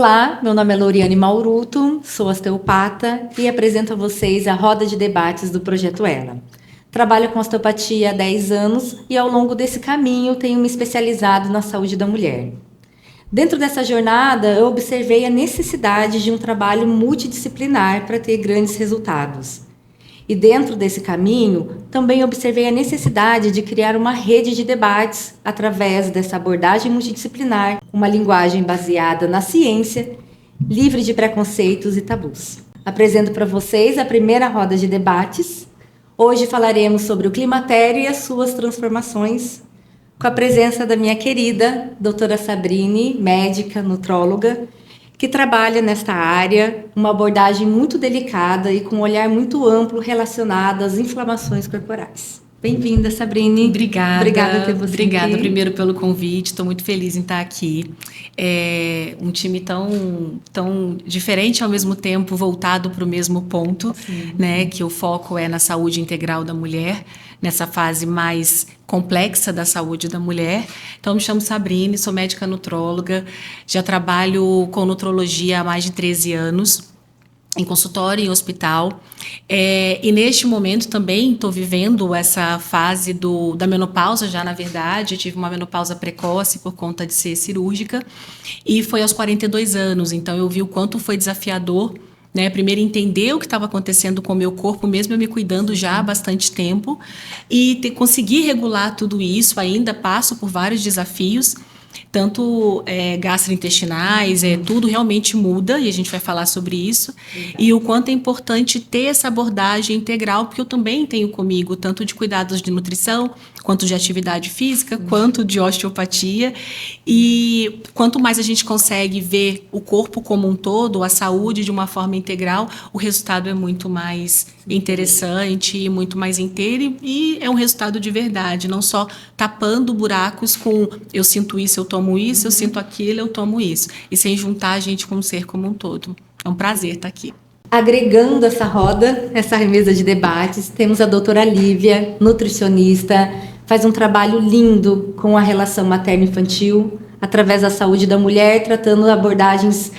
Olá, meu nome é Loriane Mauruto, sou osteopata e apresento a vocês a roda de debates do Projeto Ela. Trabalho com osteopatia há 10 anos e ao longo desse caminho tenho me especializado na saúde da mulher. Dentro dessa jornada, eu observei a necessidade de um trabalho multidisciplinar para ter grandes resultados. E dentro desse caminho, também observei a necessidade de criar uma rede de debates através dessa abordagem multidisciplinar, uma linguagem baseada na ciência, livre de preconceitos e tabus. Apresento para vocês a primeira roda de debates. Hoje falaremos sobre o climatério e as suas transformações, com a presença da minha querida doutora Sabrine, médica, nutróloga, que trabalha nesta área, uma abordagem muito delicada e com um olhar muito amplo relacionado às inflamações corporais. Bem-vinda, Sabrine. Obrigada por ter você Obrigada aqui. Primeiro pelo convite, estou muito feliz em estar aqui. É um time tão diferente, ao mesmo tempo voltado para o mesmo ponto, né, que o foco é na saúde integral da mulher, nessa fase mais complexa da saúde da mulher. Então, me chamo Sabrine, sou médica nutróloga, já trabalho com nutrologia há mais de 13 anos, em consultório e em hospital. E neste momento também estou vivendo essa fase da menopausa já, na verdade. Tive uma menopausa precoce por conta de ser cirúrgica e foi aos 42 anos. Então eu vi o quanto foi desafiador, né? Primeiro entender o que estava acontecendo com o meu corpo, mesmo eu me cuidando já há bastante tempo, e conseguir regular tudo isso. Ainda passo por vários desafios, tanto gastrointestinais, tudo realmente muda, e a gente vai falar sobre isso. E o quanto é importante ter essa abordagem integral, porque eu também tenho comigo tanto de cuidados de nutrição, quanto de atividade física, quanto de osteopatia. E quanto mais a gente consegue ver o corpo como um todo, a saúde de uma forma integral, o resultado é muito mais interessante e muito mais inteiro, e é um resultado de verdade, não só tapando buracos com eu sinto isso, eu tomo isso, eu sinto aquilo, eu tomo isso, e sem juntar a gente com o ser como um todo. É um prazer estar aqui. Agregando essa roda, essa mesa de debates, temos a doutora Lívia, nutricionista, faz um trabalho lindo com a relação materno-infantil, através da saúde da mulher, tratando abordagens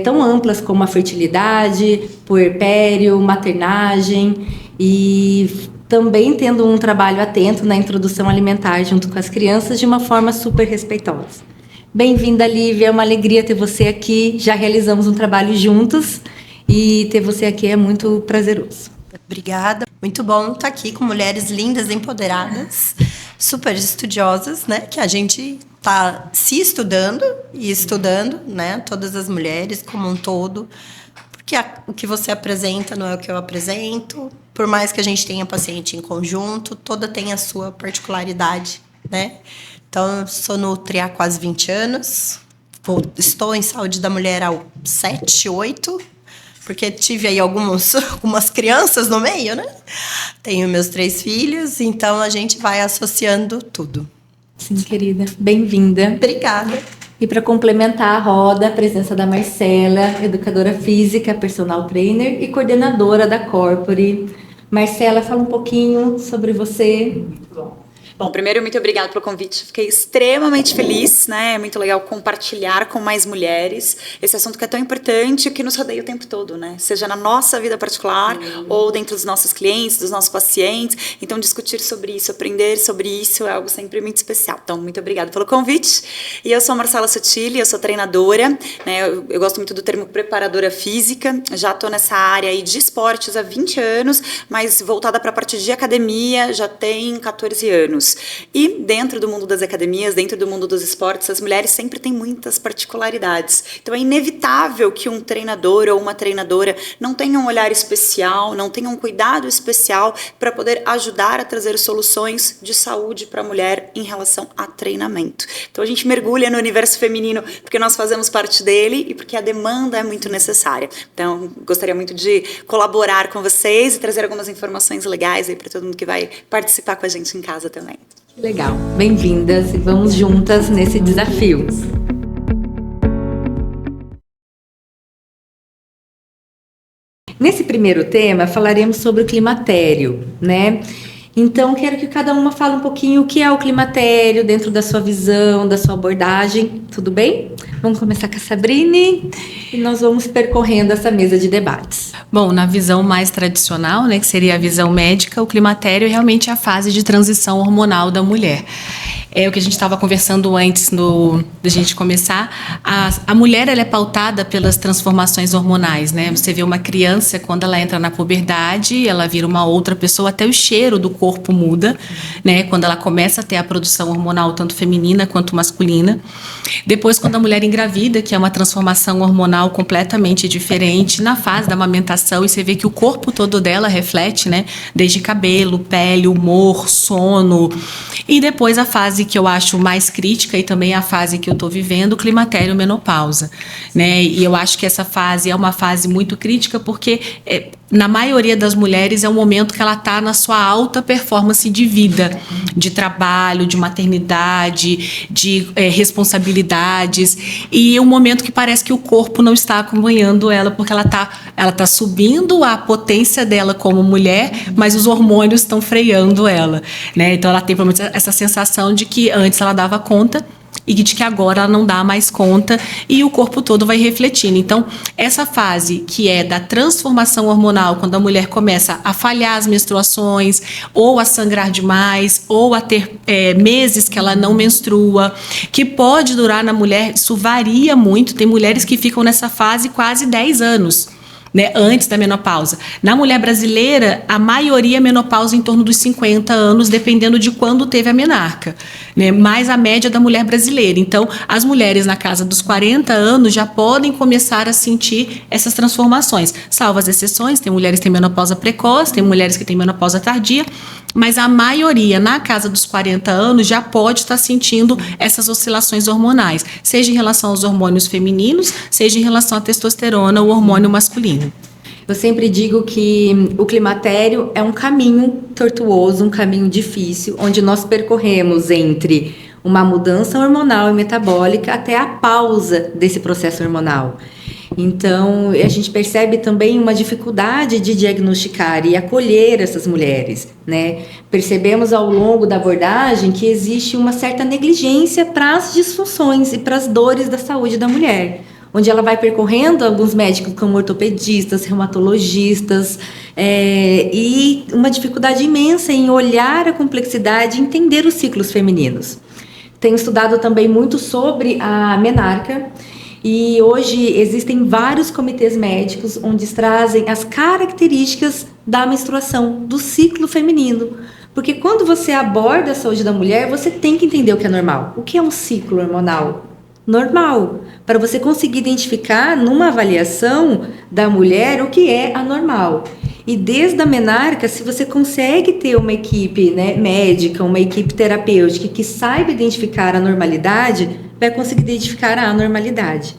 tão amplas como a fertilidade, puerpério, maternagem, e também tendo um trabalho atento na introdução alimentar junto com as crianças de uma forma super respeitosa. Bem-vinda, Lívia, é uma alegria ter você aqui, já realizamos um trabalho juntos, e ter você aqui é muito prazeroso. Obrigada. Muito bom estar aqui com mulheres lindas, empoderadas, super estudiosas, né? Que a gente está se estudando e estudando, né? Todas as mulheres como um todo. Porque o que você apresenta não é o que eu apresento. Por mais que a gente tenha paciente em conjunto, toda tem a sua particularidade, né? Então, eu sou nutri há quase 20 anos. Estou em saúde da mulher há 7, 8, porque tive aí algumas crianças no meio, né? Tenho meus 3 filhos, então a gente vai associando tudo. Sim, querida. Bem-vinda. Obrigada. E para complementar a roda, a presença da Marcela, educadora física, personal trainer e coordenadora da Corpore. Marcela, fala um pouquinho sobre você. Bom, primeiro, muito obrigada pelo convite. Fiquei extremamente feliz, né? É muito legal compartilhar com mais mulheres esse assunto que é tão importante, que nos rodeia o tempo todo, né? Seja na nossa vida particular ou dentro dos nossos clientes, dos nossos pacientes. Então, discutir sobre isso, aprender sobre isso é algo sempre muito especial. Então, muito obrigada pelo convite. E eu sou a Marcela Sotile, eu sou treinadora, né? Eu gosto muito do termo preparadora física. Já estou nessa área aí de esportes há 20 anos, mas voltada para a parte de academia já tem 14 anos. E dentro do mundo das academias, dentro do mundo dos esportes, as mulheres sempre têm muitas particularidades. Então é inevitável que um treinador ou uma treinadora não tenha um olhar especial, não tenha um cuidado especial para poder ajudar a trazer soluções de saúde para a mulher em relação a treinamento. Então a gente mergulha no universo feminino porque nós fazemos parte dele e porque a demanda é muito necessária. Então gostaria muito de colaborar com vocês e trazer algumas informações legais aí para todo mundo que vai participar com a gente em casa também. Legal, bem-vindas e vamos juntas nesse desafio. Nesse primeiro tema, falaremos sobre o climatério, né? Então, quero que cada uma fale um pouquinho o que é o climatério dentro da sua visão, da sua abordagem. Tudo bem? Vamos começar com a Sabrine e nós vamos percorrendo essa mesa de debates. Bom, na visão mais tradicional, né, que seria a visão médica, o climatério realmente é a fase de transição hormonal da mulher. É o que a gente estava conversando antes da gente começar. A mulher, ela é pautada pelas transformações hormonais, né? Você vê uma criança, quando ela entra na puberdade, ela vira uma outra pessoa, até o cheiro do corpo muda, né? Quando ela começa a ter a produção hormonal, tanto feminina quanto masculina. Depois, quando a mulher engravida, que é uma transformação hormonal completamente diferente, na fase da amamentação, e você vê que o corpo todo dela reflete, né? Desde cabelo, pele, humor, sono. E depois a fase que eu acho mais crítica e também a fase que eu estou vivendo, climatério, menopausa, né? E eu acho que essa fase é uma fase muito crítica porque na maioria das mulheres é um momento que ela está na sua alta performance de vida, de trabalho, de maternidade, de responsabilidades, e é um momento que parece que o corpo não está acompanhando ela, porque ela tá subindo a potência dela como mulher, mas os hormônios estão freando ela, né? Então ela tem pelo menos essa sensação de que antes ela dava conta e de que agora ela não dá mais conta, e o corpo todo vai refletindo. Então, essa fase que é da transformação hormonal, quando a mulher começa a falhar as menstruações, ou a sangrar demais, ou a ter meses que ela não menstrua, que pode durar na mulher, isso varia muito, tem mulheres que ficam nessa fase quase 10 anos. Né, antes da menopausa. Na mulher brasileira, a maioria é menopausa em torno dos 50 anos, dependendo de quando teve a menarca, né, mais a média da mulher brasileira. Então, as mulheres na casa dos 40 anos já podem começar a sentir essas transformações, salvo as exceções, tem mulheres que têm menopausa precoce, tem mulheres que têm menopausa tardia, mas a maioria na casa dos 40 anos já pode estar sentindo essas oscilações hormonais, seja em relação aos hormônios femininos, seja em relação à testosterona, o hormônio masculino. Eu sempre digo que o climatério é um caminho tortuoso, um caminho difícil, onde nós percorremos entre uma mudança hormonal e metabólica até a pausa desse processo hormonal. Então, a gente percebe também uma dificuldade de diagnosticar e acolher essas mulheres, né? Percebemos ao longo da abordagem que existe uma certa negligência para as disfunções e para as dores da saúde da mulher, onde ela vai percorrendo alguns médicos como ortopedistas, reumatologistas, e uma dificuldade imensa em olhar a complexidade e entender os ciclos femininos. Tenho estudado também muito sobre a menarca, e hoje existem vários comitês médicos onde trazem as características da menstruação, do ciclo feminino. Porque quando você aborda a saúde da mulher, você tem que entender o que é normal. O que é um ciclo hormonal? Normal, para você conseguir identificar numa avaliação da mulher o que é anormal. E desde a menarca, se você consegue ter uma equipe, né, médica, uma equipe terapêutica que saiba identificar a normalidade, vai conseguir identificar a anormalidade.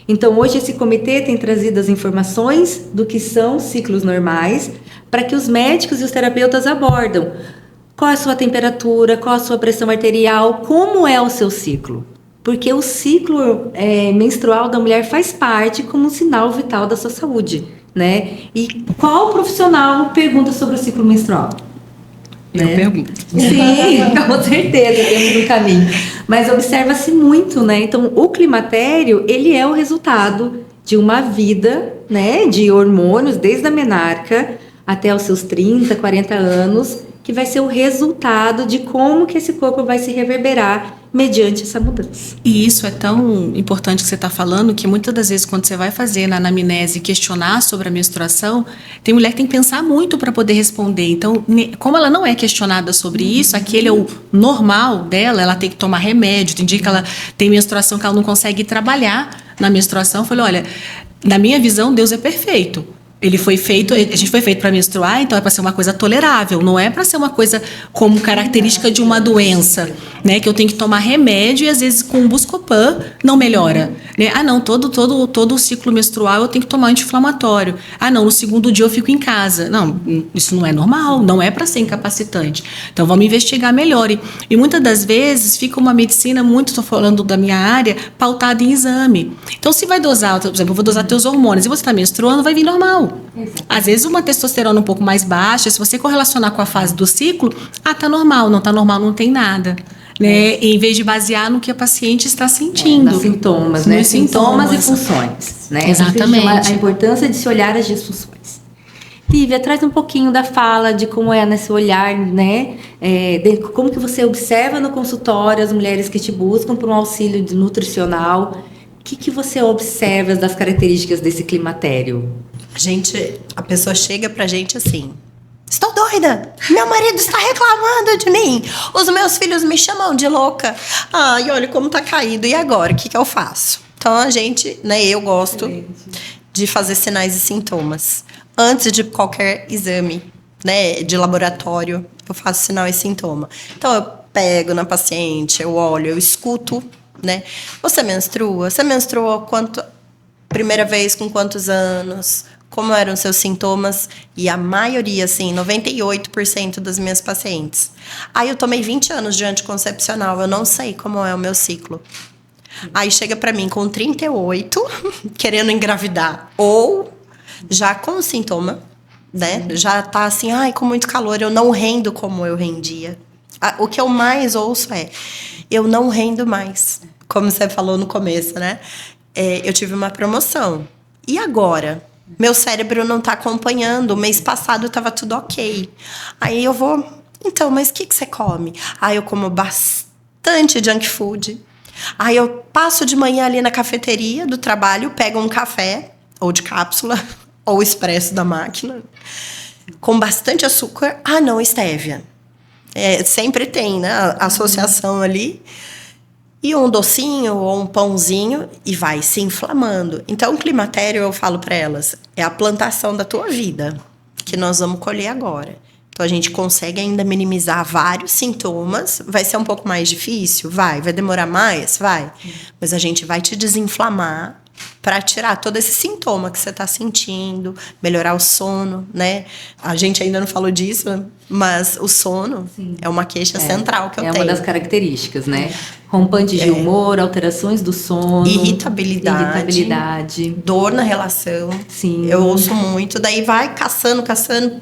Então, hoje esse comitê tem trazido as informações do que são ciclos normais para que os médicos e os terapeutas abordam qual é a sua temperatura, qual a sua pressão arterial, como é o seu ciclo. Porque o ciclo menstrual da mulher faz parte como um sinal vital da sua saúde, né? E qual profissional pergunta sobre o ciclo menstrual? Eu pergunto. Sim, com certeza, temos um caminho. Mas observa-se muito, né? Então, o climatério, ele é o resultado de uma vida, né, de hormônios, desde a menarca até os seus 30, 40 anos, que vai ser o resultado de como que esse corpo vai se reverberar mediante essa mudança. E isso é tão importante que você está falando, que muitas das vezes quando você vai fazer na anamnese questionar sobre a menstruação, tem mulher que tem que pensar muito para poder responder. Então, como ela não é questionada sobre isso, aquele é o normal dela, ela tem que tomar remédio, tem dia que ela tem menstruação que ela não consegue trabalhar na menstruação. Eu falei, olha, na minha visão, Deus é perfeito. Ele foi feito, a gente foi feito para menstruar, então é para ser uma coisa tolerável, não é para ser uma coisa como característica de uma doença, né? Que eu tenho que tomar remédio e às vezes com Buscopan não melhora, né? Ah, não, todo o ciclo menstrual eu tenho que tomar anti-inflamatório. Ah, não, no segundo dia eu fico em casa. Não, isso não é normal, não é para ser incapacitante. Então vamos investigar melhor. E muitas das vezes fica uma medicina, muito, estou falando da minha área, pautada em exame. Então se vai dosar, por exemplo, eu vou dosar teus hormônios e você está menstruando, vai vir normal. normal. Às vezes uma testosterona um pouco mais baixa, se você correlacionar com a fase do ciclo, tá normal, não tem nada. Né? Em vez de basear no que a paciente está sentindo. Nos sintomas, né? Nos Sintomas e funções, né? Exatamente. A importância de se olhar as disfunções. Lívia, traz um pouquinho da fala de como é nesse olhar, né? Como que você observa no consultório as mulheres que te buscam por um auxílio nutricional. O que você observa das características desse climatério? A pessoa chega pra gente assim: estou doida, meu marido está reclamando de mim, os meus filhos me chamam de louca, ai, olha como tá caído, e agora, o que eu faço? Então a gente, né, eu gosto de fazer sinais e sintomas antes de qualquer exame, né, de laboratório. Eu faço sinal e sintoma. Então eu pego na paciente, eu olho, eu escuto, né? Você menstrua? Você menstruou primeira vez com quantos anos? Como eram seus sintomas? E a maioria, assim, 98% das minhas pacientes. Aí eu tomei 20 anos de anticoncepcional, eu não sei como é o meu ciclo. Aí chega pra mim com 38, querendo engravidar, ou já com sintoma, né? Já tá assim, ai, com muito calor, eu não rendo como eu rendia. O que eu mais ouço é: eu não rendo mais. Como você falou no começo, né? Eu tive uma promoção. E agora? Meu cérebro não tá acompanhando. O mês passado tava tudo ok. Aí eu vou... Então, mas o que você come? Aí eu como bastante junk food. Aí eu passo de manhã ali na cafeteria do trabalho, pego um café, ou de cápsula, ou expresso da máquina, com bastante açúcar. Ah, não, estévia. Sempre tem, né? A associação ali. E um docinho ou um pãozinho e vai se inflamando. Então, o climatério, eu falo para elas, é a plantação da tua vida, que nós vamos colher agora. Então, a gente consegue ainda minimizar vários sintomas. Vai ser um pouco mais difícil? Vai demorar mais? Vai. Mas a gente vai te desinflamar para tirar todo esse sintoma que você está sentindo, melhorar o sono, né? A gente ainda não falou disso, mas o sono é uma queixa central que eu tenho. É uma das características, né? Rompantes de humor, alterações do sono, irritabilidade, dor na relação. Sim. Eu ouço muito, daí vai caçando,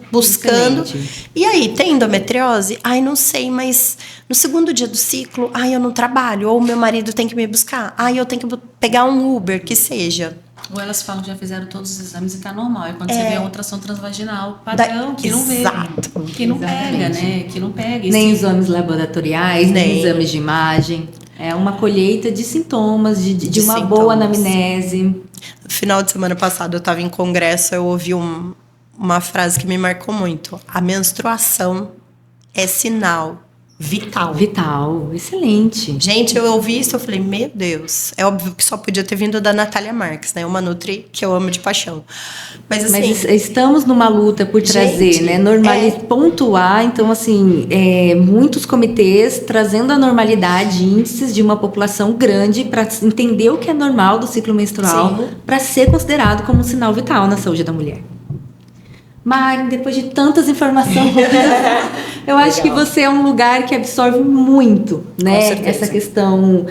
buscando. Excelente. E aí, tem endometriose? Ai, não sei, mas no segundo dia do ciclo, ai, eu não trabalho, ou meu marido tem que me buscar, ai, eu tenho que pegar um Uber, que seja. Ou elas falam que já fizeram todos os exames e tá normal. E quando você vê a ultrassom transvaginal padrão, que não vê. Exato. Que não pega, né? Que não pega. Nem exames laboratoriais, nem exames de imagem. É uma colheita de sintomas, de uma boa anamnese. No final de semana passado, eu estava em congresso, eu ouvi uma frase que me marcou muito. A menstruação é sinal vital. Vital, excelente. Gente, eu ouvi isso, eu falei, meu Deus. É óbvio que só podia ter vindo da Natália Marques, né? Uma nutri que eu amo de paixão. Mas assim... Mas estamos numa luta por trazer, né? Pontuar. Então, assim, muitos comitês trazendo a normalidade, índices de uma população grande para entender o que é normal do ciclo menstrual, para ser considerado como um sinal vital na saúde da mulher. Mari, depois de tantas informações, eu acho que você é um lugar que absorve muito, né? Essa questão,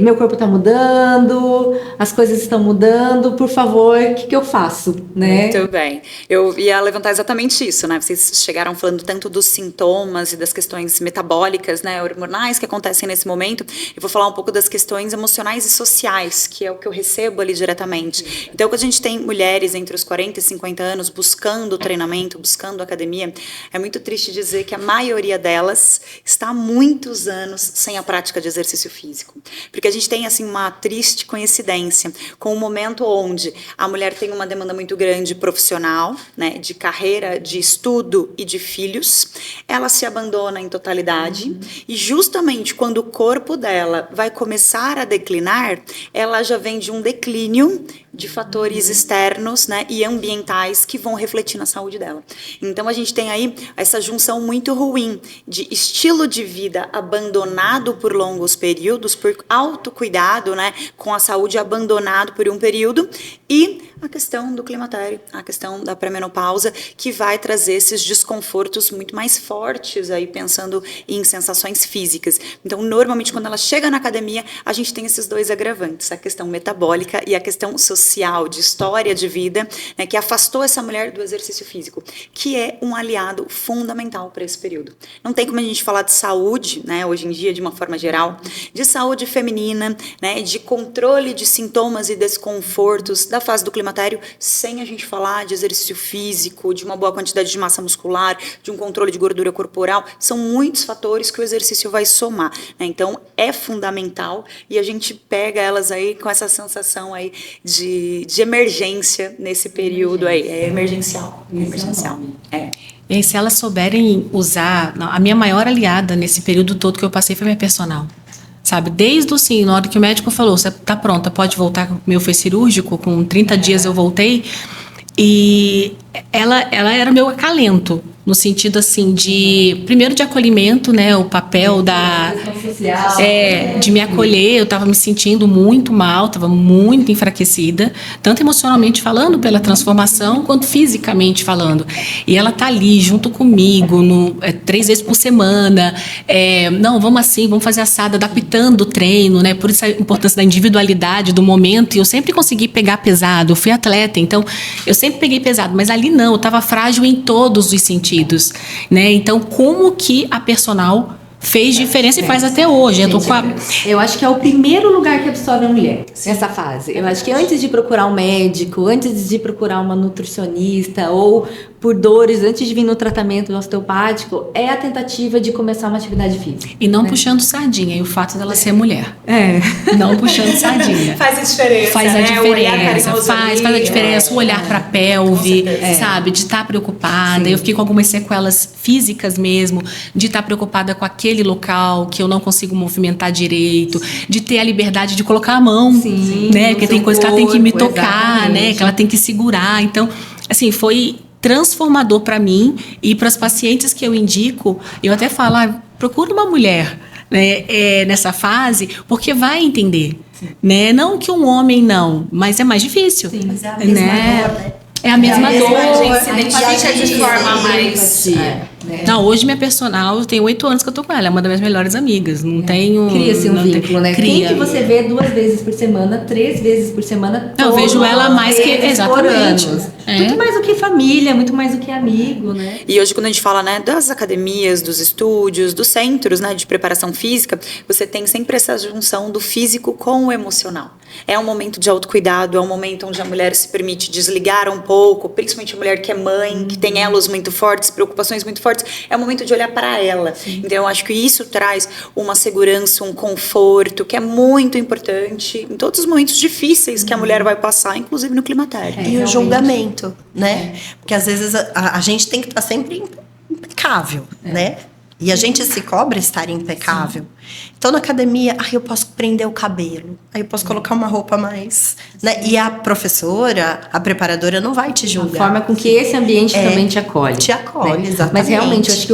meu corpo está mudando, as coisas estão mudando, por favor, o que eu faço, né? Muito bem. Eu ia levantar exatamente isso, né? Vocês chegaram falando tanto dos sintomas e das questões metabólicas, né, hormonais que acontecem nesse momento. Eu vou falar um pouco das questões emocionais e sociais, que é o que eu recebo ali diretamente. Então, quando a gente tem mulheres entre os 40 e 50 anos buscando treinamento, buscando academia, é muito triste dizer que a maioria delas está há muitos anos sem a prática de exercício físico. Porque a gente tem, assim, uma triste coincidência com um momento onde a mulher tem uma demanda muito grande profissional, né, de carreira, de estudo e de filhos. Ela se abandona em totalidade e justamente quando o corpo dela vai começar a declinar, ela já vem de um declínio de fatores externos, né, e ambientais que vão refletir na saúde dela. Então a gente tem aí essa junção muito ruim de estilo de vida abandonado por longos períodos, por autocuidado, né, com a saúde abandonado por um período e a questão do climatério, a questão da pré-menopausa, que vai trazer esses desconfortos muito mais fortes aí, pensando em sensações físicas. Então, normalmente, quando ela chega na academia, a gente tem esses dois agravantes, a questão metabólica e a questão social, de história de vida, né, que afastou essa mulher do exercício físico, que é um aliado fundamental para esse período. Não tem como a gente falar de saúde, né, hoje em dia, de uma forma geral, de saúde feminina, né, de controle de sintomas e desconfortos da fase do climatério, sem a gente falar de exercício físico, de uma boa quantidade de massa muscular, de um controle de gordura corporal. São muitos fatores que o exercício vai somar, né? Então, é fundamental e a gente pega elas aí com essa sensação aí de emergência nesse período aí. É emergencial. Emergencial. É. E se elas souberem usar, a minha maior aliada nesse período todo que eu passei foi minha personal. Sabe, desde o sim, na hora que o médico falou, você tá pronta, pode voltar, o meu foi cirúrgico, com 30 dias eu voltei, e ela era meu acalento, no sentido assim de, primeiro de acolhimento, né, o papel de me acolher. Eu estava me sentindo muito mal, estava muito enfraquecida, tanto emocionalmente falando pela transformação, quanto fisicamente falando. E ela tá ali junto comigo, 3 vezes por semana, não, vamos assim, vamos fazer assado, adaptando o treino, né, por isso a importância da individualidade, do momento, e eu sempre consegui pegar pesado, eu fui atleta, então eu sempre peguei pesado, mas ali não, eu estava frágil em todos os sentidos. Né? Então, como que a personal fez diferença e faz até hoje? Eu acho que é o primeiro lugar que absorve a mulher, nessa fase. Eu acho que antes de procurar um médico, antes de procurar uma nutricionista ou por dores, antes de vir no tratamento osteopático, é a tentativa de começar uma atividade física. E não puxando sardinha, e o fato dela ser mulher. Não puxando sardinha. Faz a diferença. Faz a diferença. Faz a diferença. O olhar para a pelve, sabe? De estar preocupada. Sim. Eu fiquei com algumas sequelas físicas mesmo, de estar preocupada com aquele local que eu não consigo movimentar direito, de ter a liberdade de colocar a mão, né? Porque tem coisa que ela tem que me tocar, né? Que ela tem que segurar. Então, assim, foi transformador para mim e para as pacientes que eu indico. Eu até falo, procura uma mulher, né, nessa fase, porque vai entender, né? Não que um homem não, mas é mais difícil. Sim, mas é a mesma dor, né? É a mesma dor. A gente se identifica de forma mais... Não, hoje minha personal, tem 8 anos que eu tô com ela, é uma das minhas melhores amigas. Não tenho... Cria-se um vínculo, né? Quem que você vê 2 vezes por semana, 3 vezes por semana? Eu vejo ela mais que... Exatamente. Muito mais do que família, muito mais do que amigo, né? E hoje, quando a gente fala, né, das academias, dos estúdios, dos centros, né, de preparação física, você tem sempre essa junção do físico com o emocional. É um momento de autocuidado, é um momento onde a mulher se permite desligar um pouco, principalmente a mulher que é mãe, que tem elos muito fortes, preocupações muito fortes, é o momento de olhar para ela. Sim. Então, eu acho que isso traz uma segurança, um conforto, que é muito importante em todos os momentos difíceis que a mulher vai passar, inclusive no climatério. E o julgamento, né? Porque às vezes a gente tem que estar sempre impecável, né? E a gente se cobra estar impecável. Sim. Então, na academia, eu posso prender o cabelo. Aí eu posso colocar uma roupa mais... Né? E a professora, a preparadora, não vai te julgar. A forma com que esse ambiente também te acolhe. Te acolhe, né? Exatamente. Mas realmente, eu acho que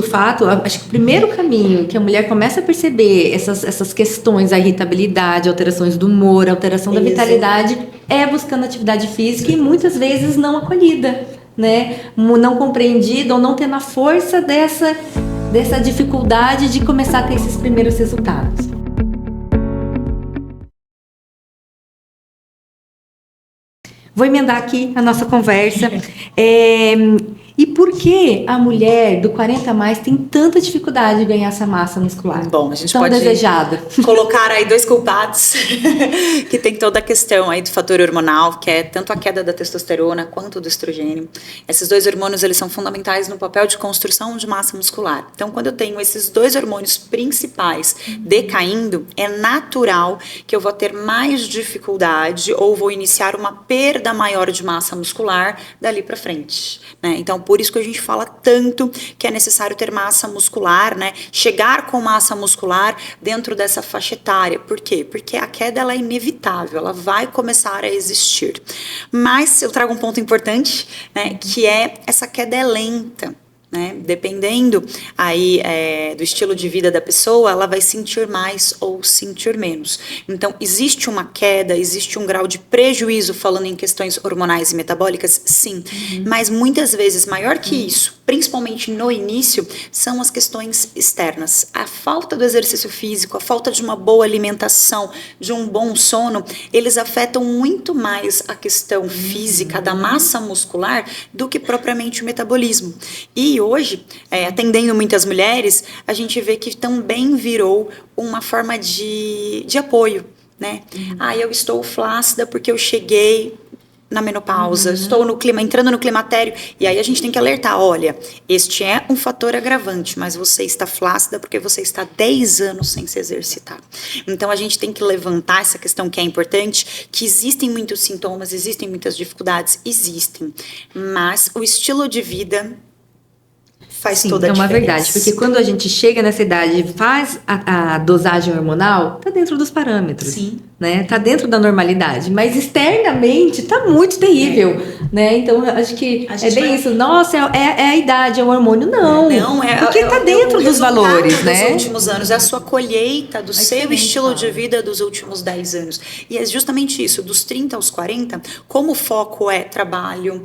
acho que o primeiro caminho que a mulher começa a perceber essas questões, a irritabilidade, alterações do humor, alteração da vitalidade, é buscando atividade física e muitas vezes não acolhida, né? Não compreendida ou não tendo a força dessa dificuldade de começar a ter esses primeiros resultados. Vou emendar aqui a nossa conversa. E por que a mulher do 40 a mais tem tanta dificuldade de ganhar essa massa muscular? Bom, a gente tão pode desejada. Colocar aí 2 culpados, que tem toda a questão aí do fator hormonal, que é tanto a queda da testosterona quanto do estrogênio. Esses 2 hormônios, eles são fundamentais no papel de construção de massa muscular. Então, quando eu tenho esses 2 hormônios principais decaindo, é natural que eu vou ter mais dificuldade ou vou iniciar uma perda maior de massa muscular dali para frente, né? Então, por isso que a gente fala tanto que é necessário ter massa muscular, né? Chegar com massa muscular dentro dessa faixa etária. Por quê? Porque a queda ela é inevitável, ela vai começar a existir. Mas eu trago um ponto importante, né? Que é essa queda é lenta. né? Dependendo aí do estilo de vida da pessoa, ela vai sentir mais ou sentir menos. Então, existe uma queda, existe um grau de prejuízo falando em questões hormonais e metabólicas? Sim. Mas muitas vezes, maior que isso, principalmente no início, são as questões externas. A falta do exercício físico, a falta de uma boa alimentação, de um bom sono, eles afetam muito mais a questão física da massa muscular do que propriamente o metabolismo. E hoje, atendendo muitas mulheres, a gente vê que também virou uma forma de apoio, né? Eu estou flácida porque eu cheguei na menopausa, estou entrando no climatério, e aí a gente tem que alertar, olha, este é um fator agravante, mas você está flácida porque você está 10 anos sem se exercitar. Então a gente tem que levantar essa questão que é importante, que existem muitos sintomas, existem muitas dificuldades, existem, mas o estilo de vida faz toda a diferença. É uma verdade, porque quando a gente chega nessa idade e faz a dosagem hormonal, tá dentro dos parâmetros. Sim. Né? Tá dentro da normalidade, mas externamente tá muito terrível, né? Então acho que é bem isso. Nossa, é a idade, é o hormônio, não. Porque tá dentro dos valores, né? Dos últimos anos, é a sua colheita do seu estilo de vida dos últimos 10 anos. E é justamente isso, dos 30 aos 40, como o foco é trabalho,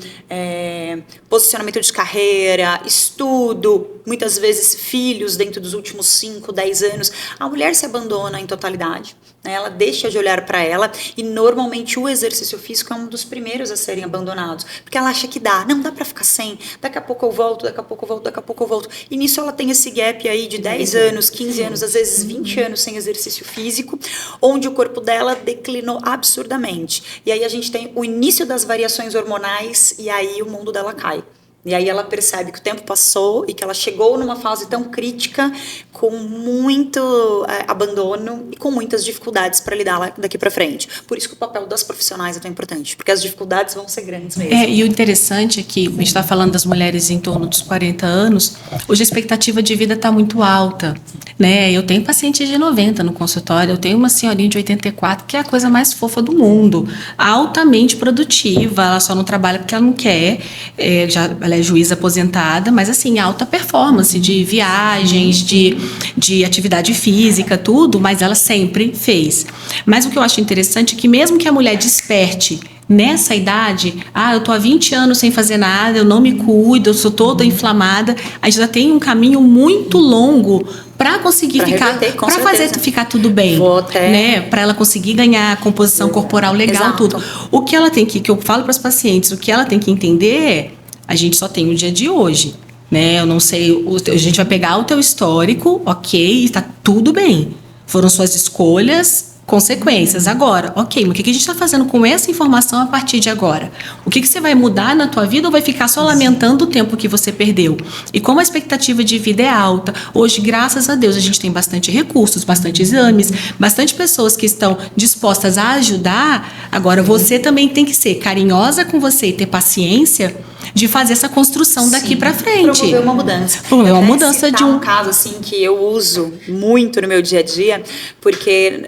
posicionamento de carreira, estudo, muitas vezes filhos dentro dos últimos 5, 10 anos, a mulher se abandona em totalidade. Ela deixa de olhar para ela e normalmente o exercício físico é um dos primeiros a serem abandonados, porque ela acha que não dá para ficar sem, daqui a pouco eu volto, daqui a pouco eu volto, daqui a pouco eu volto. E nisso ela tem esse gap aí de 10 anos, 15 anos, às vezes 20 anos sem exercício físico, onde o corpo dela declinou absurdamente. E aí a gente tem o início das variações hormonais e aí o mundo dela cai. E aí ela percebe que o tempo passou e que ela chegou numa fase tão crítica, com muito abandono e com muitas dificuldades para lidar daqui para frente. Por isso que o papel das profissionais é tão importante, porque as dificuldades vão ser grandes mesmo. E o interessante é que a gente está falando das mulheres em torno dos 40 anos, hoje a expectativa de vida está muito alta, né? Eu tenho paciente de 90 no consultório, eu tenho uma senhorinha de 84 que é a coisa mais fofa do mundo, altamente produtiva, ela só não trabalha porque ela não quer, ela é juíza aposentada, mas assim, alta performance de viagens, de atividade física, tudo, mas ela sempre fez. Mas o que eu acho interessante é que mesmo que a mulher desperte nessa idade, eu tô há 20 anos sem fazer nada, eu não me cuido, eu sou toda inflamada, a gente já tem um caminho muito longo para conseguir para fazer ficar tudo bem, né? Para ela conseguir ganhar composição corporal legal, tudo. O que ela tem que eu falo para os pacientes, o que ela tem que entender é, a gente só tem o dia de hoje, né? Eu não sei, a gente vai pegar o teu histórico, ok, está tudo bem. Foram suas escolhas, consequências. Agora, ok, mas o que a gente está fazendo com essa informação a partir de agora? O que você vai mudar na tua vida ou vai ficar só lamentando o tempo que você perdeu? E como a expectativa de vida é alta, hoje, graças a Deus, a gente tem bastante recursos, bastante exames, bastante pessoas que estão dispostas a ajudar. Agora, você também tem que ser carinhosa com você e ter paciência de fazer essa construção daqui para frente. Promover uma mudança. Promover uma mudança de um caso assim que eu uso muito no meu dia a dia, porque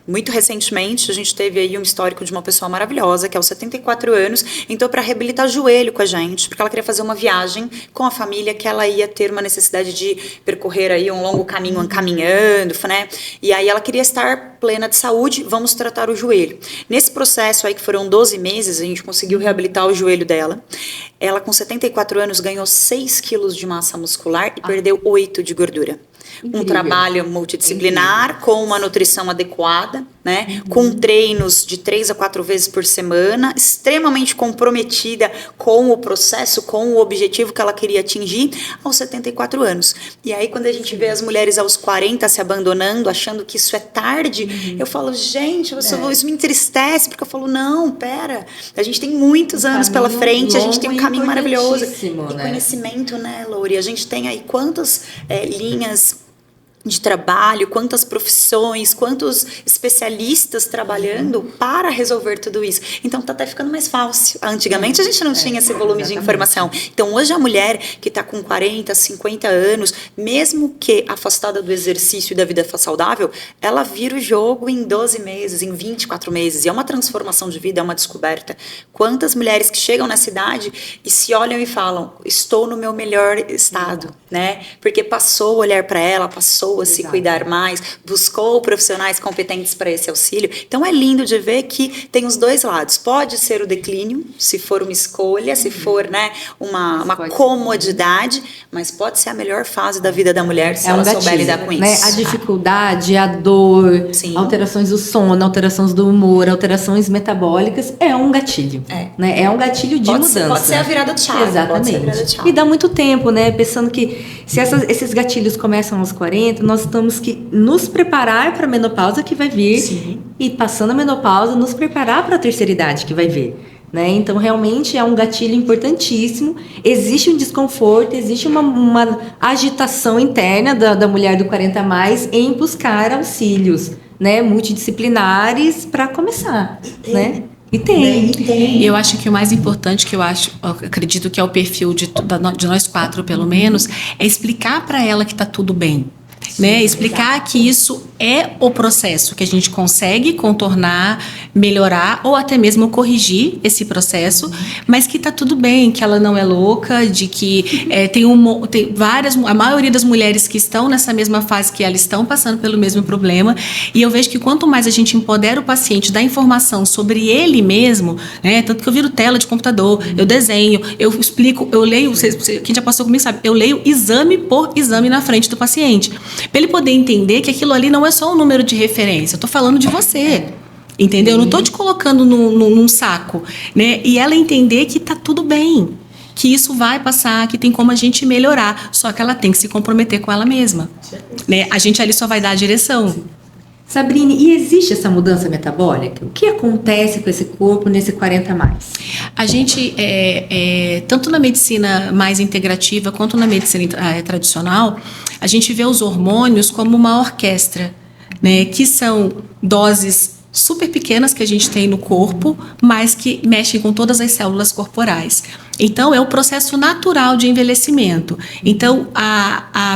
muito recentemente, a gente teve aí um histórico de uma pessoa maravilhosa, que aos 74 anos, entrou para reabilitar joelho com a gente, porque ela queria fazer uma viagem com a família, que ela ia ter uma necessidade de percorrer aí um longo caminho caminhando, né? E aí ela queria estar plena de saúde, vamos tratar o joelho. Nesse processo aí, que foram 12 meses, a gente conseguiu reabilitar o joelho dela. Ela, com 74 anos, ganhou 6 quilos de massa muscular e perdeu 8 de gordura. Incrível. Um trabalho multidisciplinar, com uma nutrição adequada, né? Com treinos de 3 a 4 vezes por semana, extremamente comprometida com o processo, com o objetivo que ela queria atingir aos 74 anos. E aí, quando a gente vê as mulheres aos 40 se abandonando, achando que isso é tarde, eu falo, gente, isso me entristece, porque eu falo, não, pera, a gente tem muitos anos pela frente, a gente tem um caminho maravilhoso. E conhecimento, né, Lori? A gente tem aí quantas linhas de trabalho, quantas profissões, quantos especialistas trabalhando para resolver tudo isso. Então tá até ficando mais fácil. Antigamente a gente não tinha esse volume de informação. Então hoje a mulher que está com 40, 50 anos, mesmo que afastada do exercício e da vida saudável, ela vira o jogo em 12 meses, em 24 meses. E é uma transformação de vida, é uma descoberta. Quantas mulheres que chegam nessa idade e se olham e falam, estou no meu melhor estado, né? Porque passou a olhar para ela, passou a se cuidar mais, buscou profissionais competentes para esse auxílio. Então é lindo de ver que tem os dois lados. Pode ser o declínio, se for uma escolha, se for, né, uma comodidade, mas pode ser a melhor fase da vida da mulher se ela souber lidar com né? isso. A dificuldade, a dor, Sim. alterações do sono, alterações do humor, alterações metabólicas, é um gatilho. Né? É um gatilho de mudança. Pode ser a virada de chave. Exatamente. Pode ser a virada de chave. E dá muito tempo, né? Pensando que se esses gatilhos começam aos 40, nós temos que nos preparar para a menopausa que vai vir. Sim. E passando a menopausa, nos preparar para a terceira idade que vai vir. Né? Então, realmente é um gatilho importantíssimo. Existe um desconforto, existe uma agitação interna da mulher do 40 a mais em buscar auxílios, né, multidisciplinares para começar, né? E tem. E eu acho que o mais importante eu acredito que é o perfil de nós 4, pelo menos, é explicar para ela que está tudo bem. Né? Explicar que isso é o processo, que a gente consegue contornar, melhorar ou até mesmo corrigir esse processo, mas que tá tudo bem, que ela não é louca, de que tem várias, a maioria das mulheres que estão nessa mesma fase que ela estão passando pelo mesmo problema, e eu vejo que quanto mais a gente empodera o paciente, dá informação sobre ele mesmo, né? Tanto que eu viro tela de computador, eu desenho, eu explico, eu leio, quem já passou comigo sabe, eu leio exame por exame na frente do paciente, para ele poder entender que aquilo ali não é só um número de referência, eu estou falando de você, entendeu? Eu não estou te colocando num saco, né? E ela entender que está tudo bem, que isso vai passar, que tem como a gente melhorar, só que ela tem que se comprometer com ela mesma, né? A gente ali só vai dar a direção. Sabrine, e existe essa mudança metabólica? O que acontece com esse corpo nesse 40 a mais? A gente, tanto na medicina mais integrativa quanto na medicina tradicional, a gente vê os hormônios como uma orquestra, né, que são doses super pequenas que a gente tem no corpo, mas que mexem com todas as células corporais. Então, é o processo natural de envelhecimento. Então,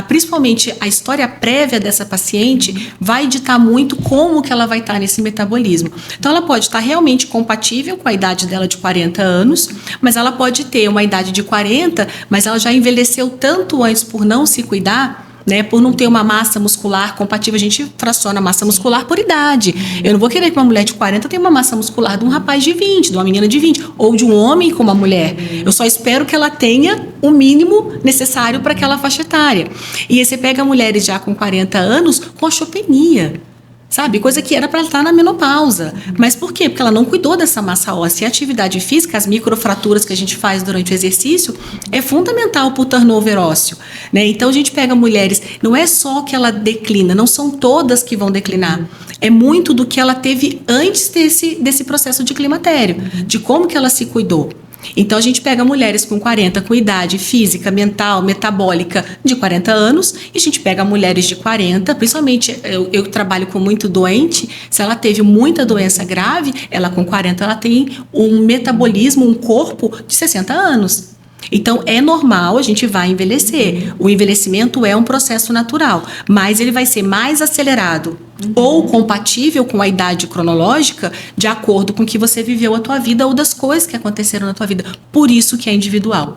principalmente a história prévia dessa paciente vai ditar muito como que ela vai estar nesse metabolismo. Então, ela pode estar realmente compatível com a idade dela de 40 anos, mas ela pode ter uma idade de 40, mas ela já envelheceu tanto antes por não se cuidar, né, por não ter uma massa muscular compatível. A gente fraciona a massa muscular por idade. Eu não vou querer que uma mulher de 40 tenha uma massa muscular de um rapaz de 20, de uma menina de 20, ou de um homem com uma mulher. Eu só espero que ela tenha o mínimo necessário para aquela faixa etária. E aí você pega mulheres já com 40 anos com osteopenia, sabe? Coisa que era para ela estar na menopausa. Mas por quê? Porque ela não cuidou dessa massa óssea. E a atividade física, as microfraturas que a gente faz durante o exercício, é fundamental para o turnover ósseo, né? Então, a gente pega mulheres, não é só que ela declina, não são todas que vão declinar. É muito do que ela teve antes desse processo de climatério, de como que ela se cuidou. Então, a gente pega mulheres com 40, com idade física, mental, metabólica de 40 anos, e a gente pega mulheres de 40, principalmente eu trabalho com muito doente, se ela teve muita doença grave, ela com 40, ela tem um metabolismo, um corpo de 60 anos. Então, é normal, a gente vai envelhecer. O envelhecimento é um processo natural, mas ele vai ser mais acelerado ou compatível com a idade cronológica de acordo com o que você viveu a tua vida ou das coisas que aconteceram na tua vida. Por isso que é individual.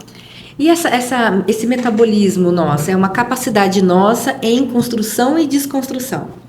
E esse metabolismo nosso é uma capacidade nossa em construção e desconstrução?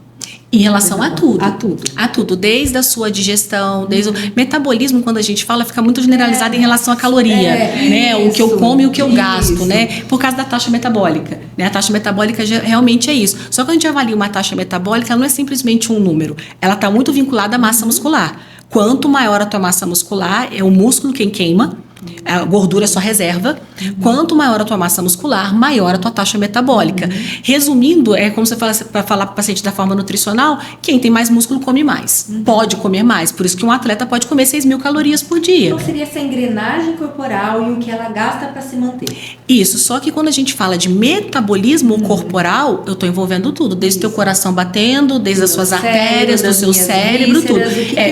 Em relação a tudo. A tudo. A tudo, desde a sua digestão, desde o metabolismo, quando a gente fala, fica muito generalizado em relação à caloria, né? O que eu como e o que eu gasto, né? Por causa da taxa metabólica, né? A taxa metabólica realmente é isso. Só que a gente avalia uma taxa metabólica, ela não é simplesmente um número. Ela está muito vinculada à massa muscular. Quanto maior a tua massa muscular, é o músculo quem queima, A gordura é só reserva. Quanto maior a tua massa muscular, maior a tua taxa metabólica. Resumindo, é como você fala para falar para o paciente da forma nutricional, quem tem mais músculo come mais. Pode comer mais. Por isso que um atleta pode comer 6.000 calorias por dia. Então seria essa engrenagem corporal e o que ela gasta para se manter. Isso, só que quando a gente fala de metabolismo corporal, eu estou envolvendo tudo, desde o teu coração batendo, desde as suas artérias, do seu cérebro, tudo.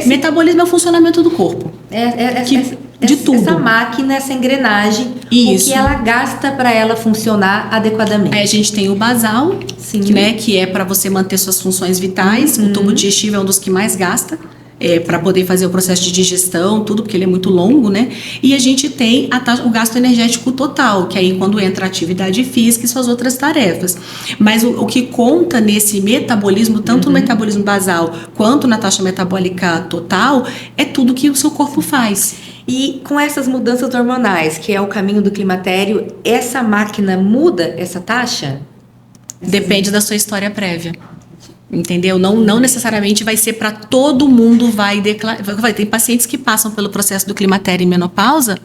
Metabolismo é o funcionamento do corpo. De tudo. Essa máquina, essa engrenagem, Isso. o que ela gasta para ela funcionar adequadamente. Aí a gente tem o basal, que é para você manter suas funções vitais. O tubo digestivo é um dos que mais gasta. Para poder fazer o processo de digestão, tudo, porque ele é muito longo, né? E a gente tem o gasto energético total, que aí quando entra a atividade física e suas outras tarefas. Mas o que conta nesse metabolismo, tanto no metabolismo basal quanto na taxa metabólica total, é tudo que o seu corpo faz. E com essas mudanças hormonais, que é o caminho do climatério, essa máquina muda essa taxa? Depende da sua história prévia. Entendeu? Não necessariamente vai ser para todo mundo tem pacientes que passam pelo processo do climatério e menopausa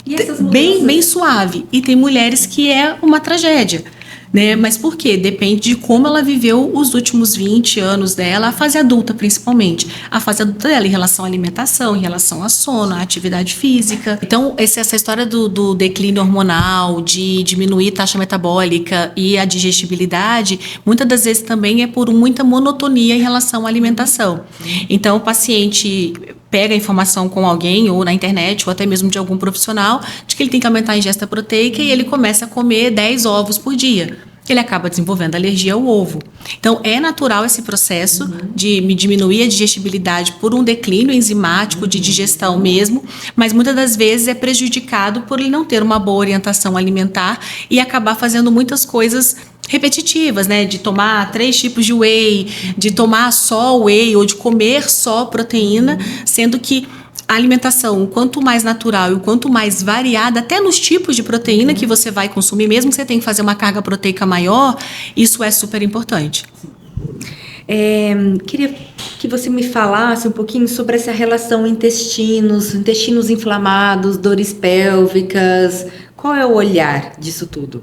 e essas mudanças... bem suave. E tem mulheres que é uma tragédia. Né? Mas por quê? Depende de como ela viveu os últimos 20 anos dela, a fase adulta principalmente. A fase adulta dela em relação à alimentação, em relação ao sono, à atividade física. Então, essa história do declínio hormonal, de diminuir a taxa metabólica e a digestibilidade, muitas das vezes também é por muita monotonia em relação à alimentação. Então, o paciente pega a informação com alguém, ou na internet, ou até mesmo de algum profissional, de que ele tem que aumentar a ingesta proteica e ele começa a comer 10 ovos por dia. Ele acaba desenvolvendo alergia ao ovo. Então, é natural esse processo de diminuir a digestibilidade por um declínio enzimático de digestão mesmo, mas muitas das vezes é prejudicado por ele não ter uma boa orientação alimentar e acabar fazendo muitas coisas repetitivas, né? De tomar 3 tipos de whey, de tomar só whey ou de comer só proteína, sendo que a alimentação, o quanto mais natural e o quanto mais variada, até nos tipos de proteína que você vai consumir, mesmo que você tenha que fazer uma carga proteica maior, isso é super importante. Queria que você me falasse um pouquinho sobre essa relação intestinos inflamados, dores pélvicas. Qual é o olhar disso tudo?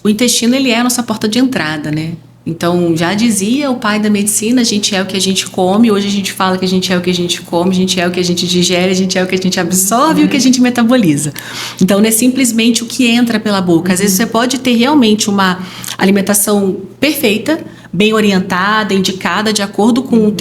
O intestino, ele é a nossa porta de entrada, né? Então, já dizia o pai da medicina, a gente é o que a gente come. Hoje a gente fala que a gente é o que a gente come, a gente é o que a gente digere, a gente é o que a gente absorve e o que a gente metaboliza. Então, não é simplesmente o que entra pela boca. Às vezes você pode ter realmente uma alimentação perfeita, bem orientada, indicada de acordo com o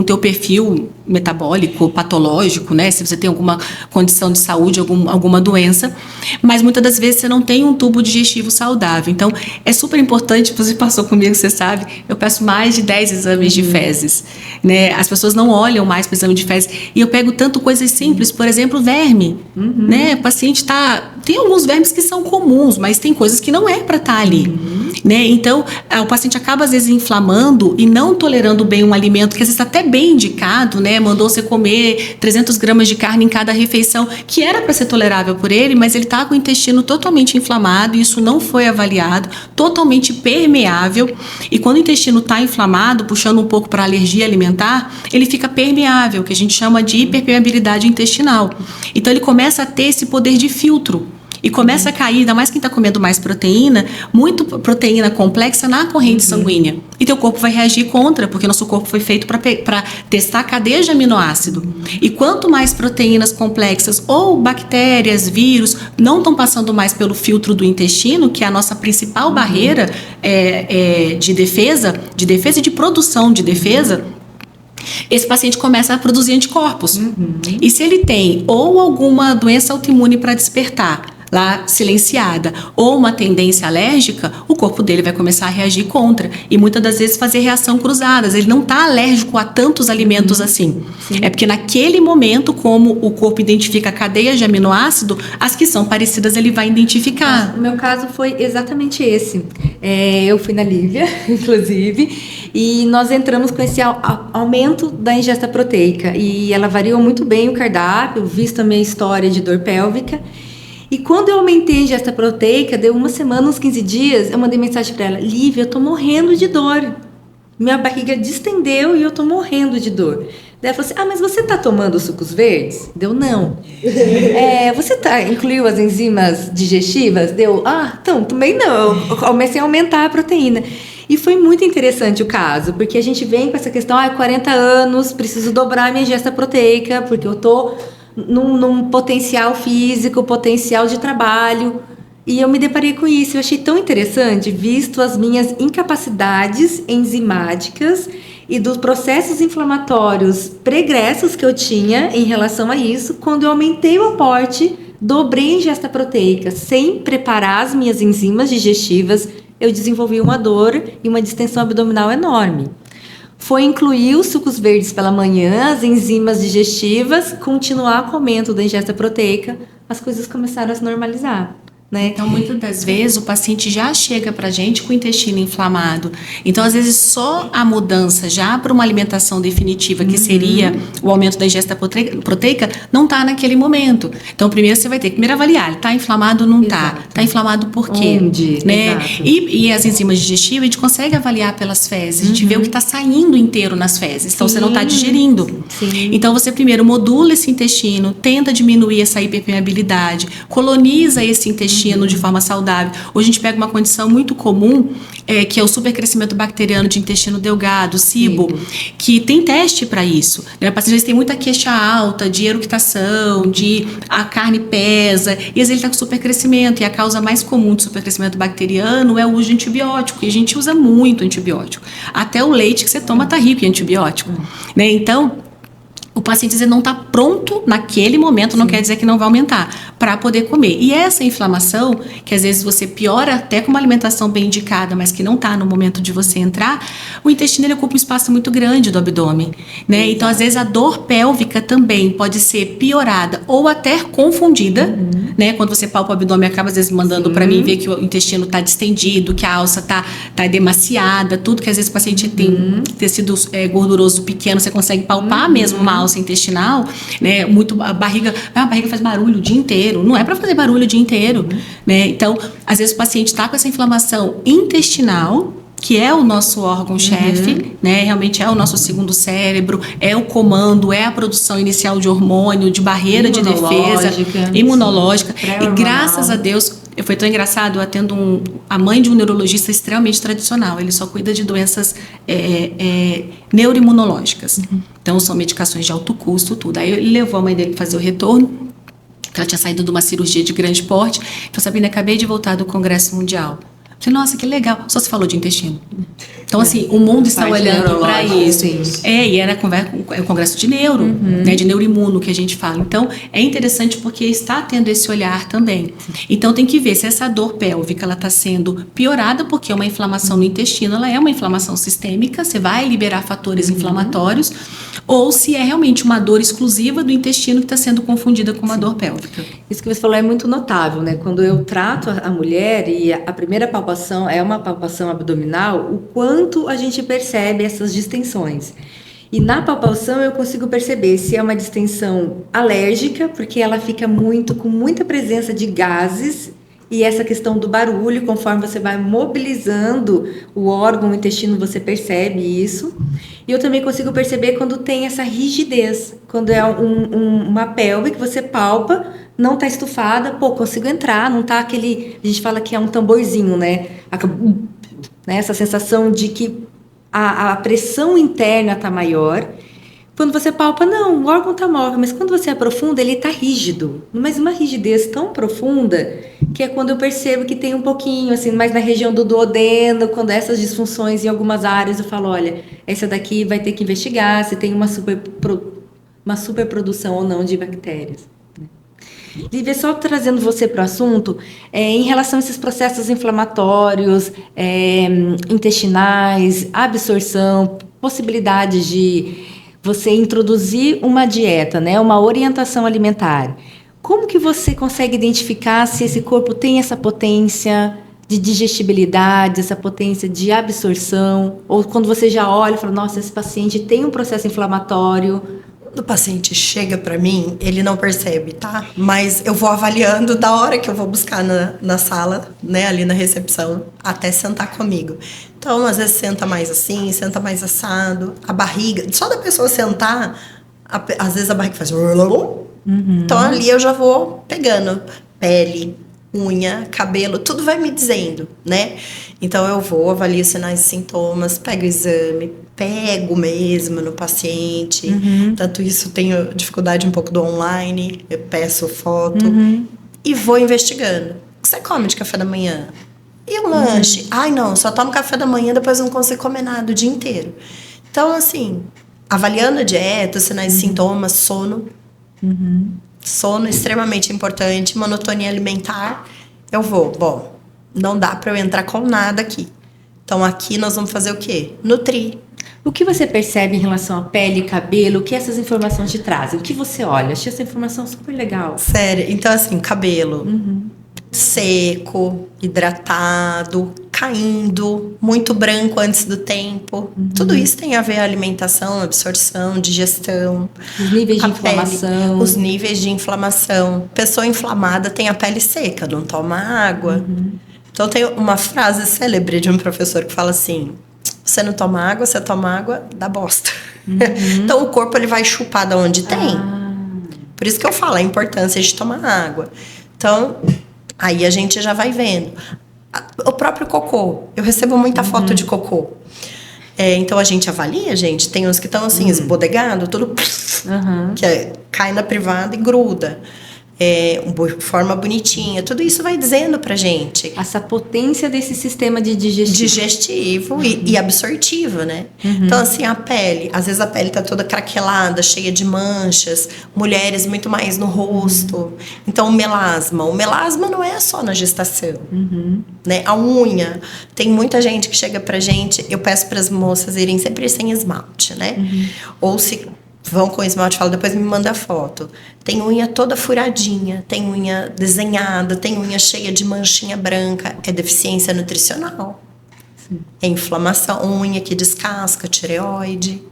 teu perfil metabólico, patológico, né? Se você tem alguma condição de saúde, alguma doença, mas muitas das vezes você não tem um tubo digestivo saudável. Então, é super importante, você passou comigo, você sabe, eu peço mais de 10 exames de fezes, né? As pessoas não olham mais para o exame de fezes, e eu pego tanto coisas simples, por exemplo, verme, né? O paciente tem alguns vermes que são comuns, mas tem coisas que não é para estar ali, né? Então, o paciente acaba às vezes inflamando e não tolerando bem um alimento que às vezes está até bem indicado, né? Mandou você comer 300 gramas de carne em cada refeição, que era para ser tolerável por ele, mas ele está com o intestino totalmente inflamado e isso não foi avaliado, totalmente permeável. E quando o intestino está inflamado, puxando um pouco para alergia alimentar, ele fica permeável, que a gente chama de hiperpermeabilidade intestinal. Então ele começa a ter esse poder de filtro. E começa a cair, ainda mais quem está comendo mais proteína, muito proteína complexa na corrente sanguínea. E teu corpo vai reagir contra, porque nosso corpo foi feito para testar a cadeia de aminoácido. E quanto mais proteínas complexas ou bactérias, vírus, não estão passando mais pelo filtro do intestino, que é a nossa principal barreira de defesa e de produção de defesa, esse paciente começa a produzir anticorpos. E se ele tem ou alguma doença autoimune para despertar, lá silenciada, ou uma tendência alérgica, o corpo dele vai começar a reagir contra. E muitas das vezes fazer reação cruzadas. Ele não está alérgico a tantos alimentos assim. Sim. É porque naquele momento, como o corpo identifica cadeias de aminoácido, as que são parecidas ele vai identificar. O meu caso foi exatamente esse. Eu fui na Lívia, inclusive, e nós entramos com esse aumento da ingesta proteica. E ela variou muito bem o cardápio, visto a minha história de dor pélvica. E quando eu aumentei a ingesta proteica, deu uma semana, uns 15 dias, eu mandei mensagem para ela: Lívia, eu tô morrendo de dor. Minha barriga distendeu e eu tô morrendo de dor. Daí ela falou assim, mas você tá tomando sucos verdes? Deu, não. Você incluiu as enzimas digestivas? Deu, então, também não. Eu comecei a aumentar a proteína. E foi muito interessante o caso, porque a gente vem com essa questão, 40 anos, preciso dobrar a minha ingesta proteica, porque eu tô num potencial físico, potencial de trabalho. E eu me deparei com isso, eu achei tão interessante, visto as minhas incapacidades enzimáticas e dos processos inflamatórios pregressos que eu tinha em relação a isso, quando eu aumentei o aporte, dobrei a ingesta proteica, sem preparar as minhas enzimas digestivas, eu desenvolvi uma dor e uma distensão abdominal enorme. Foi incluir os sucos verdes pela manhã, as enzimas digestivas, continuar com o aumento da ingesta proteica, as coisas começaram a se normalizar. Né? Então, muitas das vezes, o paciente já chega para a gente com o intestino inflamado. Então, às vezes, só a mudança já para uma alimentação definitiva, que seria o aumento da ingesta proteica, não está naquele momento. Então, primeiro você vai ter que avaliar, está inflamado ou não está? Está inflamado por quê? Onde? Né? E as enzimas digestivas, a gente consegue avaliar pelas fezes, a gente vê o que está saindo inteiro nas fezes, então você não está digerindo. Sim. Então, você primeiro modula esse intestino, tenta diminuir essa hiperpermeabilidade, coloniza esse intestino de forma saudável. Hoje a gente pega uma condição muito comum, que é o supercrescimento bacteriano de intestino delgado, SIBO, que tem teste para isso. Né? O paciente às vezes tem muita queixa alta de eructação, de a carne pesa, e às vezes ele está com supercrescimento, e a causa mais comum de supercrescimento bacteriano é o uso de antibiótico, e a gente usa muito antibiótico. Até o leite que você toma está rico em antibiótico. Né? Então, o paciente dizer não está pronto naquele momento, não quer dizer que não vai aumentar, para poder comer. E essa inflamação, que às vezes você piora até com uma alimentação bem indicada, mas que não está no momento de você entrar, o intestino ele ocupa um espaço muito grande do abdômen. Né? Então, às vezes, a dor pélvica também pode ser piorada ou até confundida. Né? Quando você palpa o abdômen, acaba às vezes mandando para mim ver que o intestino está distendido, que a alça está demasiada, tudo que às vezes o paciente tem tecido gorduroso pequeno, você consegue palpar mesmo uma alça intestinal, né? A barriga faz barulho o dia inteiro, não é para fazer barulho o dia inteiro, né? Então, às vezes o paciente está com essa inflamação intestinal, que é o nosso órgão-chefe, né? Realmente é o nosso segundo cérebro, é o comando, é a produção inicial de hormônio, de barreira de defesa, imunológica. E graças a Deus, foi tão engraçado, eu atendo a mãe de um neurologista extremamente tradicional, ele só cuida de doenças neuroimunológicas. Então, são medicações de alto custo, tudo. Aí ele levou a mãe dele para fazer o retorno, que ela tinha saído de uma cirurgia de grande porte. Então, Sabrina, acabei de voltar do Congresso Mundial. Falei, nossa, que legal. Só se falou de intestino. Então, assim, o mundo está olhando para isso. E era o congresso de neuro, né, de neuroimuno que a gente fala. Então, é interessante porque está tendo esse olhar também. Então, tem que ver se essa dor pélvica ela está sendo piorada, porque uma inflamação no intestino, ela é uma inflamação sistêmica, você vai liberar fatores inflamatórios, ou se é realmente uma dor exclusiva do intestino que está sendo confundida com uma dor pélvica. Isso que você falou é muito notável, né? Quando eu trato a mulher e a primeira palpação é uma palpação abdominal, o quanto a gente percebe essas distensões. E na palpação eu consigo perceber se é uma distensão alérgica, porque ela fica com muita presença de gases, e essa questão do barulho, conforme você vai mobilizando o órgão, o intestino, você percebe isso. E eu também consigo perceber quando tem essa rigidez, quando é uma pelve que você palpa, não está estufada, consigo entrar, não está aquele... A gente fala que é um tamborzinho, né? Essa sensação de que a pressão interna está maior. Quando você palpa, não, o órgão está móvel, mas quando você aprofunda, ele está rígido. Mas uma rigidez tão profunda que é quando eu percebo que tem um pouquinho, assim, mais na região do duodeno, quando essas disfunções em algumas áreas, eu falo, olha, essa daqui vai ter que investigar se tem uma superprodução ou não de bactérias. Lívia, só trazendo você para o assunto, em relação a esses processos inflamatórios, intestinais, absorção, possibilidades de você introduzir uma dieta, né, uma orientação alimentar. Como que você consegue identificar se esse corpo tem essa potência de digestibilidade, essa potência de absorção? Ou quando você já olha e fala, nossa, esse paciente tem um processo inflamatório, Quando o paciente chega para mim, ele não percebe, tá? Mas eu vou avaliando da hora que eu vou buscar na sala, né, ali na recepção, até sentar comigo. Então, às vezes senta mais assim, senta mais assado, a barriga, só da pessoa sentar, às vezes a barriga faz... Então, ali eu já vou pegando pele, unha, cabelo, tudo vai me dizendo, né? Então, eu vou, avalio sinais e sintomas, pego o exame, pego mesmo no paciente. Tanto isso, tenho dificuldade um pouco do online, eu peço foto e vou investigando. O que você come de café da manhã? E o lanche? Ai, não, só tomo café da manhã, depois não consigo comer nada o dia inteiro. Então, assim, avaliando a dieta, sinais e sintomas, sono. Sono extremamente importante, monotonia alimentar. Eu vou, bom, não dá para eu entrar com nada aqui. Então, aqui nós vamos fazer o quê? Nutrir. O que você percebe em relação à pele e cabelo? O que essas informações te trazem? O que você olha? Achei essa informação super legal. Sério, então assim, cabelo seco, hidratado, caindo, muito branco antes do tempo. Tudo isso tem a ver com alimentação, absorção, digestão. Os níveis de a inflamação. Pele, os níveis de inflamação. Pessoa inflamada tem a pele seca, não toma água. Então tem uma frase célebre de um professor que fala assim: você não toma água, você toma água, dá bosta. Então o corpo ele vai chupar de onde tem. Por isso que eu falo a importância de tomar água. Então, aí a gente já vai vendo. O próprio cocô. Eu recebo muita foto de cocô. Então a gente avalia, gente. Tem uns que estão assim, esbodegado, tudo que cai na privada e gruda. Forma bonitinha. Tudo isso vai dizendo pra gente. Essa potência desse sistema de digestivo e absortivo, né? Então, assim, a pele. Às vezes a pele tá toda craquelada, cheia de manchas. Mulheres muito mais no rosto. Então, o melasma. O melasma não é só na gestação. Né? A unha. Tem muita gente que chega pra gente. Eu peço pras moças irem sempre sem esmalte, né? Ou se vão com esmalte, falo, depois me manda foto. Tem unha toda furadinha, tem unha desenhada, tem unha cheia de manchinha branca. É deficiência nutricional. É inflamação, unha que descasca, tireoide.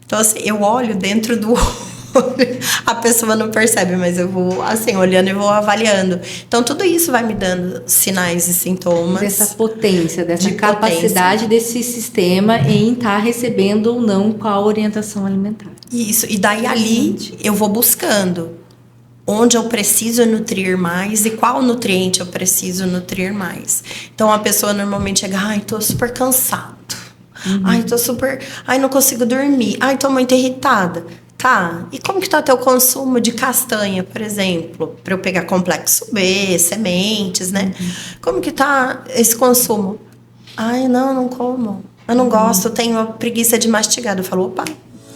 Então, assim, eu olho dentro do olho. A pessoa não percebe, mas eu vou, assim, olhando e vou avaliando. Então, tudo isso vai me dando sinais e sintomas. Dessa potência, dessa capacidade desse sistema em estar recebendo ou não qual orientação alimentar. Isso, e daí ali eu vou buscando onde eu preciso nutrir mais e qual nutriente eu preciso nutrir mais. Então, a pessoa normalmente chega, ai, tô super cansado. Ai, tô super... Ai, não consigo dormir. Ai, tô muito irritada. Tá, e como que tá teu consumo de castanha, por exemplo? Para eu pegar complexo B, sementes, né? Como que tá esse consumo? Ai, não como. Eu não gosto, eu tenho preguiça de mastigar. Eu falo, opa.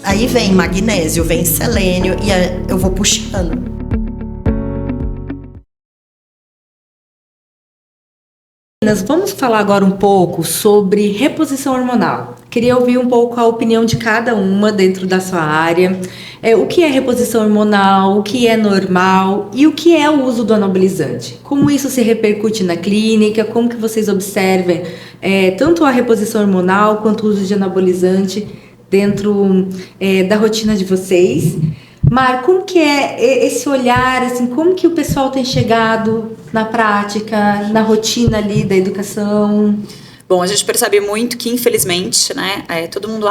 Aí vem magnésio, vem selênio e eu vou puxando. Nós vamos falar agora um pouco sobre reposição hormonal. Queria ouvir um pouco a opinião de cada uma dentro da sua área. O que é reposição hormonal, o que é normal e o que é o uso do anabolizante. Como isso se repercute na clínica, como que vocês observam tanto a reposição hormonal quanto o uso de anabolizante dentro da rotina de vocês. Mar, como que é esse olhar, assim, como que o pessoal tem chegado na prática, na rotina ali da educação? Bom, a gente percebe muito que, infelizmente, né, todo mundo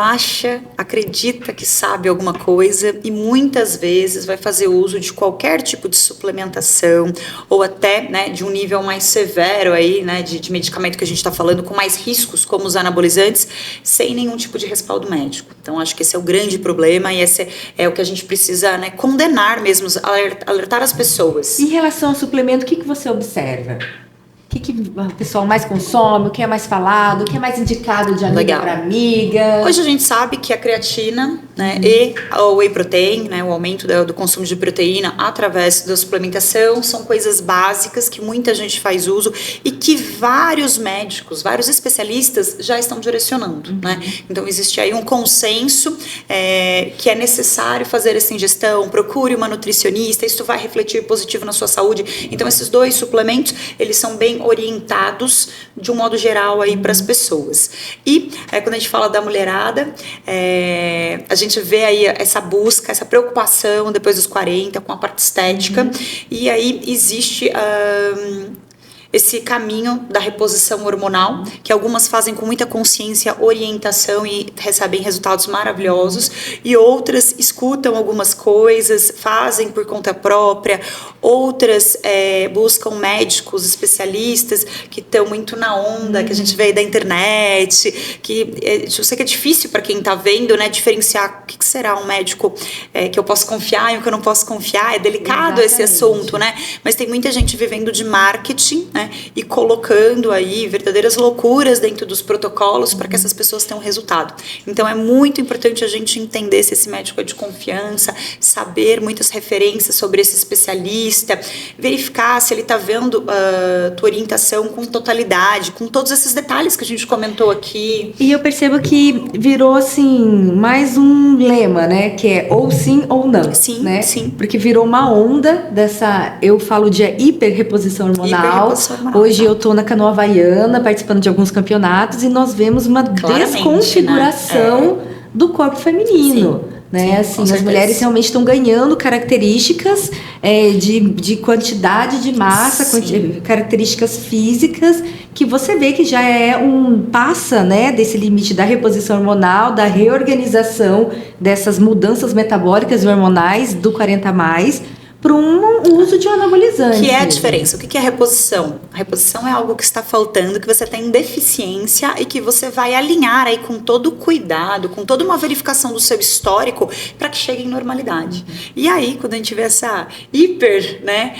acredita que sabe alguma coisa e muitas vezes vai fazer uso de qualquer tipo de suplementação ou até, né, de um nível mais severo aí, né, de medicamento que a gente está falando, com mais riscos, como os anabolizantes, sem nenhum tipo de respaldo médico. Então, acho que esse é o grande problema e esse é o que a gente precisa, né, condenar mesmo, alertar as pessoas. Em relação ao suplemento, o que você observa? O que o pessoal mais consome, o que é mais falado, o que é mais indicado de amiga para amiga? Hoje a gente sabe que a creatina, né, e o whey protein, né, o aumento do consumo de proteína através da suplementação, são coisas básicas que muita gente faz uso e que vários médicos, vários especialistas já estão direcionando, né? Então existe aí um consenso que é necessário fazer essa ingestão, procure uma nutricionista, isso vai refletir positivo na sua saúde. Então esses dois suplementos, eles são bem orientados de um modo geral aí para as pessoas. E quando a gente fala da mulherada, a gente vê aí essa busca, essa preocupação depois dos 40 com a parte estética, e aí existe esse caminho da reposição hormonal, que algumas fazem com muita consciência, orientação e recebem resultados maravilhosos, e outras escutam algumas coisas, fazem por conta própria, outras buscam médicos especialistas que estão muito na onda, que a gente vê aí da internet, que eu sei que é difícil para quem está vendo, né, diferenciar o que será um médico que eu posso confiar e o que eu não posso confiar, é delicado esse assunto, né, mas tem muita gente vivendo de marketing, né, e colocando aí verdadeiras loucuras dentro dos protocolos para que essas pessoas tenham resultado. Então é muito importante a gente entender se esse médico é de confiança, saber muitas referências sobre esse especialista, verificar se ele está vendo tua orientação com totalidade, com todos esses detalhes que a gente comentou aqui. E eu percebo que virou, assim, mais um lema, né? Que é ou sim ou não. Sim, né? sim. Porque virou uma onda dessa, eu falo de hiperreposição hormonal. Hoje eu tô na Canoa Havaiana, participando de alguns campeonatos, e nós vemos uma desconfiguração, né, do corpo feminino. Sim. Né? Sim, assim, as mulheres realmente estão ganhando características de quantidade de massa, características físicas, que você vê que já passa, né, desse limite da reposição hormonal, da reorganização dessas mudanças metabólicas e hormonais do 40+, para um uso de um anabolizante. Que é a diferença? O que é a reposição? A reposição é algo que está faltando, que você tem deficiência e que você vai alinhar aí com todo o cuidado, com toda uma verificação do seu histórico para que chegue em normalidade. E aí, quando a gente vê essa hiper, né,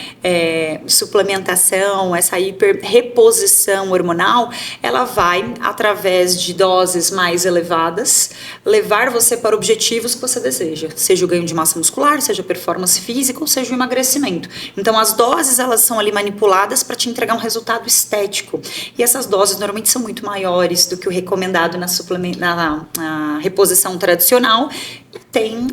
suplementação, essa hiper reposição hormonal, ela vai, através de doses mais elevadas, levar você para objetivos que você deseja. Seja o ganho de massa muscular, seja a performance física, ou seja o emagrecimento. Então as doses, elas são ali manipuladas para te entregar um resultado estético, e essas doses normalmente são muito maiores do que o recomendado na reposição tradicional, e tem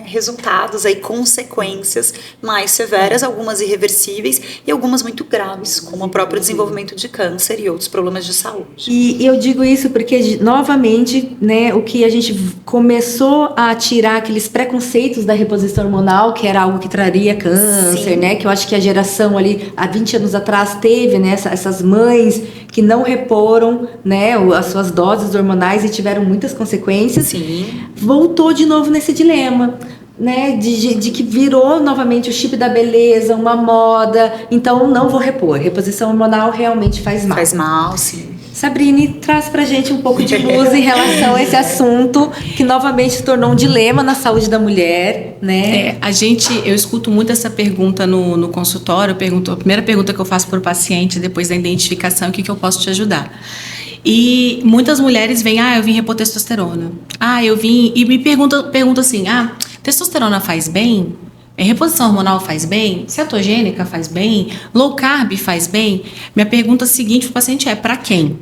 resultados aí, consequências mais severas, algumas irreversíveis e algumas muito graves, como o próprio desenvolvimento de câncer e outros problemas de saúde. E eu digo isso porque, novamente, né, o que a gente começou a tirar aqueles preconceitos da reposição hormonal, que era algo que traria câncer, né, que eu acho que a geração ali, há 20 anos atrás, teve, né, essas mães que não reporam, né, as suas doses hormonais e tiveram muitas consequências. Sim. Voltou de novo nesse dilema, né, de que virou novamente o chip da beleza, uma moda. Então não vou repor. Reposição hormonal realmente faz mal. Faz mal, sim. Sabrine, traz pra gente um pouco de luz em relação a esse assunto que novamente se tornou um dilema na saúde da mulher, né? Eu escuto muito essa pergunta no consultório. A primeira pergunta que eu faço para o paciente depois da identificação é: o que eu posso te ajudar? E muitas mulheres vêm: eu vim repor testosterona. E me perguntam assim: testosterona faz bem? Reposição hormonal faz bem? Cetogênica faz bem? Low carb faz bem? Minha pergunta seguinte para o paciente é: para quem?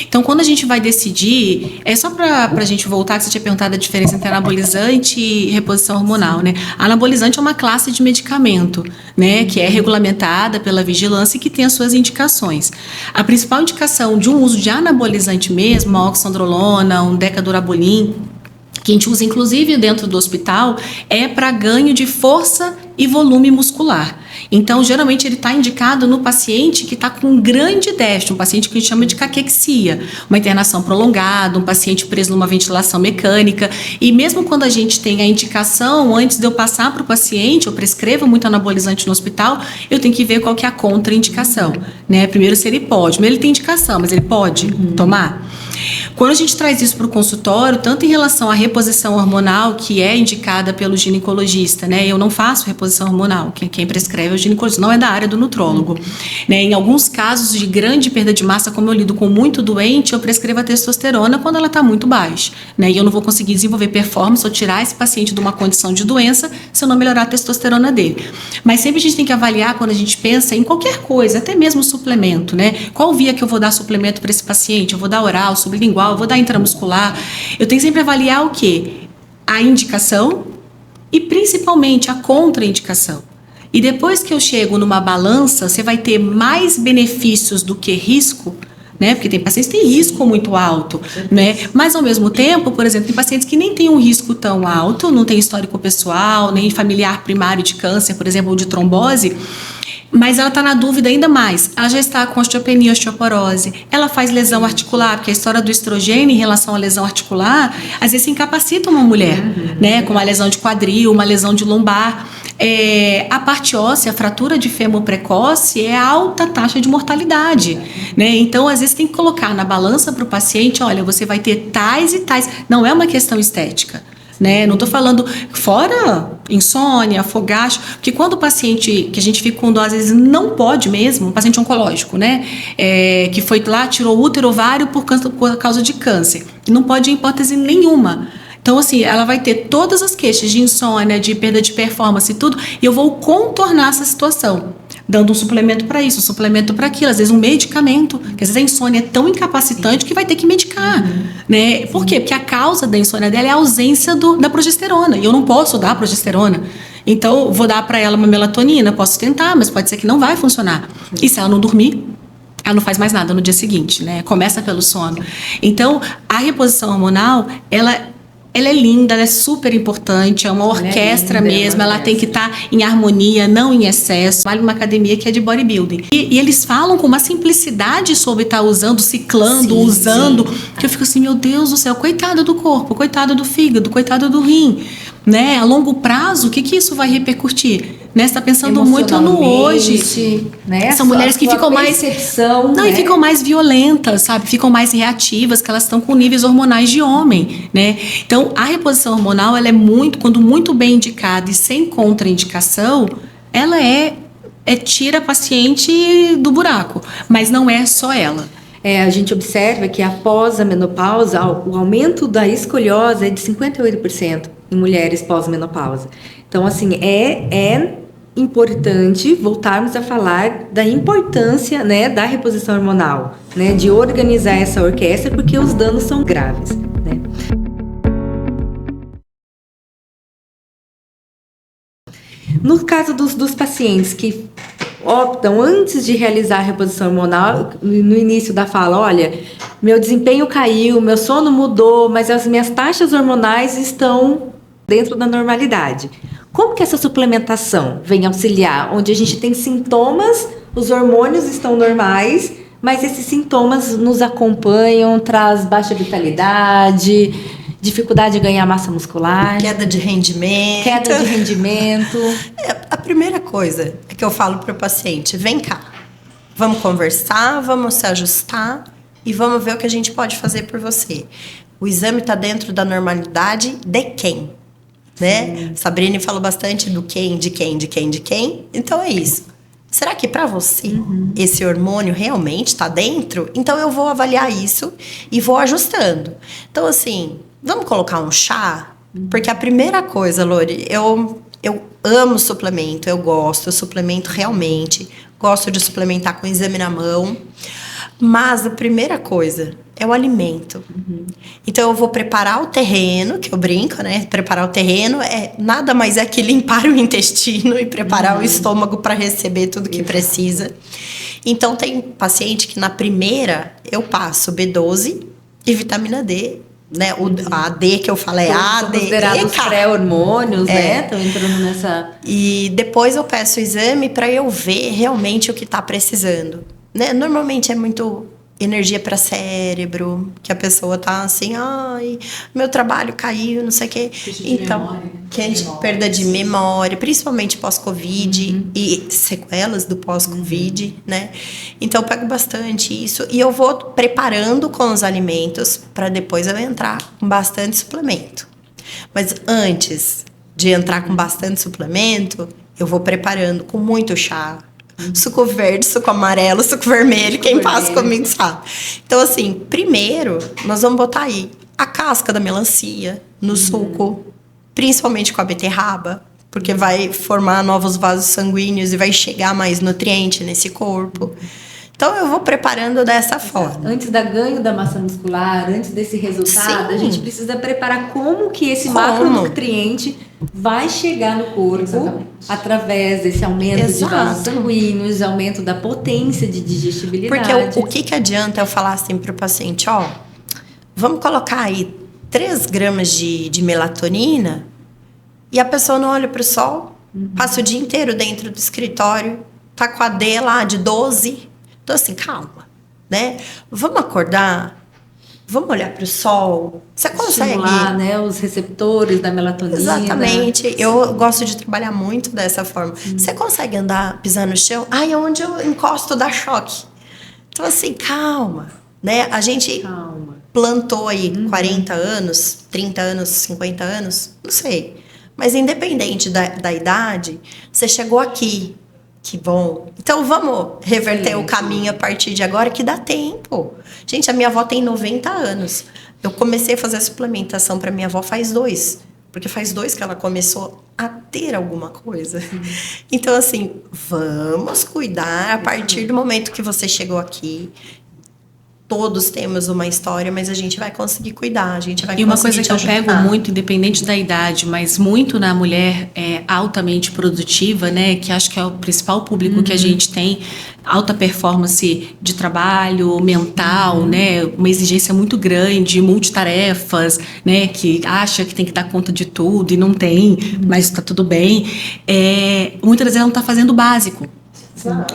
Então, quando a gente vai decidir, só para a gente voltar, que você tinha perguntado a diferença entre anabolizante e reposição hormonal, né? Anabolizante é uma classe de medicamento, né, que é regulamentada pela vigilância e que tem as suas indicações. A principal indicação de um uso de anabolizante mesmo, uma oxandrolona, um decadurabolin, que a gente usa inclusive dentro do hospital, é para ganho de força e volume muscular. Então, geralmente, ele está indicado no paciente que está com um grande déficit, um paciente que a gente chama de caquexia, uma internação prolongada, um paciente preso numa ventilação mecânica. E mesmo quando a gente tem a indicação, antes de eu passar para o paciente, eu prescrevo muito anabolizante no hospital, eu tenho que ver qual que é a contraindicação, né? Primeiro, se ele pode. Ele tem indicação, mas ele pode tomar? Quando a gente traz isso para o consultório, tanto em relação à reposição hormonal, que é indicada pelo ginecologista, né? Eu não faço reposição hormonal, quem prescreve é o ginecologista, não é da área do nutrólogo. Né? Em alguns casos de grande perda de massa, como eu lido com muito doente, eu prescrevo a testosterona quando ela está muito baixa. Né? E eu não vou conseguir desenvolver performance ou tirar esse paciente de uma condição de doença se eu não melhorar a testosterona dele. Mas sempre a gente tem que avaliar quando a gente pensa em qualquer coisa, até mesmo suplemento, né? Qual via que eu vou dar suplemento para esse paciente? Eu vou dar oral, sublingual, eu vou dar intramuscular. Eu tenho que sempre avaliar o quê? A indicação e principalmente a contraindicação. E depois que eu chego numa balança, você vai ter mais benefícios do que risco, né? Porque tem pacientes que têm risco muito alto, né? Mas ao mesmo tempo, por exemplo, tem pacientes que nem têm um risco tão alto, não tem histórico pessoal, nem familiar primário de câncer, por exemplo, ou de trombose, mas ela está na dúvida ainda mais. Ela já está com osteopenia, osteoporose. Ela faz lesão articular, porque a história do estrogênio em relação à lesão articular, às vezes incapacita uma mulher, né? Com uma lesão de quadril, uma lesão de lombar. A parte óssea, a fratura de fêmur precoce é alta taxa de mortalidade, né? Então, às vezes tem que colocar na balança para o paciente, olha, você vai ter tais e tais. Não é uma questão estética. Né? Não estou falando fora insônia, fogacho, porque quando o paciente, que a gente fica com dó, às vezes não pode mesmo, um paciente oncológico, né? Que foi lá, tirou o útero, ovário por causa de câncer, e não pode em hipótese nenhuma. Então, assim, ela vai ter todas as queixas de insônia, de perda de performance e tudo, e eu vou contornar essa situação, dando um suplemento para isso, um suplemento para aquilo, às vezes um medicamento, que às vezes a insônia é tão incapacitante que vai ter que medicar, né? Por quê? Porque a causa da insônia dela é a ausência da progesterona, e eu não posso dar progesterona. Então, vou dar para ela uma melatonina, posso tentar, mas pode ser que não vai funcionar. E se ela não dormir, ela não faz mais nada no dia seguinte, né? Começa pelo sono. Então, a reposição hormonal, ela é linda, ela é super importante, é uma orquestra mesmo, ela tem que estar em harmonia, não em excesso. Vale uma academia que é de bodybuilding. E eles falam com uma simplicidade sobre estar usando, ciclando, usando, que eu fico assim, meu Deus do céu, coitada do corpo, coitada do fígado, coitada do rim, né? A longo prazo, o que isso vai repercutir? Né? Você está pensando muito no hoje, né? São mulheres que ficam mais né? E ficam mais violentas, sabe? Ficam mais reativas, que elas estão com níveis hormonais de homem, né? Então, a reposição hormonal, ela é quando muito bem indicada e sem contraindicação, ela tira a paciente do buraco, mas não é só ela. A gente observa que após a menopausa, o aumento da escoliose é de 58% em mulheres pós-menopausa. Então, assim, é importante voltarmos a falar da importância, né, da reposição hormonal, né, de organizar essa orquestra, porque os danos são graves, né? No caso dos pacientes que optam antes de realizar a reposição hormonal, no início da fala, olha, meu desempenho caiu, meu sono mudou, mas as minhas taxas hormonais estão dentro da normalidade. Como que essa suplementação vem auxiliar? Onde a gente tem sintomas, os hormônios estão normais, mas esses sintomas nos acompanham, traz baixa vitalidade, dificuldade de ganhar massa muscular. Queda de rendimento. A primeira coisa é que eu falo para o paciente, vem cá, vamos conversar, vamos se ajustar e vamos ver o que a gente pode fazer por você. O exame está dentro da normalidade de quem? Né? Sabrina falou bastante do quem, de quem. Então é isso. Será que para você esse hormônio realmente está dentro? Então eu vou avaliar isso e vou ajustando. Então assim, vamos colocar um chá? Porque a primeira coisa, Lori, eu amo suplemento, eu suplemento realmente, gosto de suplementar com o exame na mão. Mas a primeira coisa é o alimento. Então eu vou preparar o terreno, que eu brinco, né? Preparar o terreno nada mais é que limpar o intestino e preparar o estômago para receber tudo que precisa. Então tem paciente que na primeira eu passo B12 e vitamina D, né? A D que eu falo é A, D, considerados pré-hormônios, né? Estão entrando nessa... E depois eu peço o exame para eu ver realmente o que está precisando. Né? Normalmente é muito energia para cérebro, que a pessoa tá assim, ai, meu trabalho caiu, não sei o quê. Então, perda de memória, principalmente pós-Covid e sequelas do pós-Covid, né? Então, eu pego bastante isso e eu vou preparando com os alimentos para depois eu entrar com bastante suplemento. Mas antes de entrar com bastante suplemento, eu vou preparando com muito chá, suco verde, suco amarelo, suco vermelho, quem passa comigo sabe. Então, assim, primeiro, nós vamos botar aí a casca da melancia no suco, principalmente com a beterraba, porque vai formar novos vasos sanguíneos e vai chegar mais nutriente nesse corpo. Então eu vou preparando dessa forma. Antes da ganho da massa muscular, antes desse resultado, Sim. a gente precisa preparar como que esse Como? macronutriente vai chegar no corpo através desse aumento de Exato. vasos sanguíneos, aumento da potência de digestibilidade. Porque o que adianta eu falar assim para o paciente, ó, vamos colocar aí 3 gramas de melatonina e a pessoa não olha para o sol, passa o dia inteiro dentro do escritório, tá com a D lá de 12. Então assim, calma, né? Vamos acordar, vamos olhar para o sol. Você consegue... estimular, né, os receptores da melatonina. Exatamente. Eu gosto de trabalhar muito dessa forma. Você consegue andar, pisar no chão? Ai, onde eu encosto dá choque. Então, assim, calma, né? A gente plantou aí 40 anos, 30 anos, 50 anos, não sei. Mas independente da idade, você chegou aqui. Que bom. Então, vamos reverter o caminho a partir de agora, que dá tempo. Gente, a minha avó tem 90 anos. Eu comecei a fazer a suplementação para minha avó faz 2. Porque faz 2 que ela começou a ter alguma coisa. Então, assim, vamos cuidar a partir do momento que você chegou aqui. Todos temos uma história, mas a gente vai conseguir cuidar, a gente vai conseguir. E uma coisa te que eu ajudar. pego muito, independente da idade, mas muito na mulher altamente produtiva, né? Que acho que é o principal público que a gente tem, alta performance de trabalho, mental, né? Uma exigência muito grande, multitarefas, né? Que acha que tem que dar conta de tudo e não tem, mas está tudo bem. Muitas vezes ela não está fazendo o básico.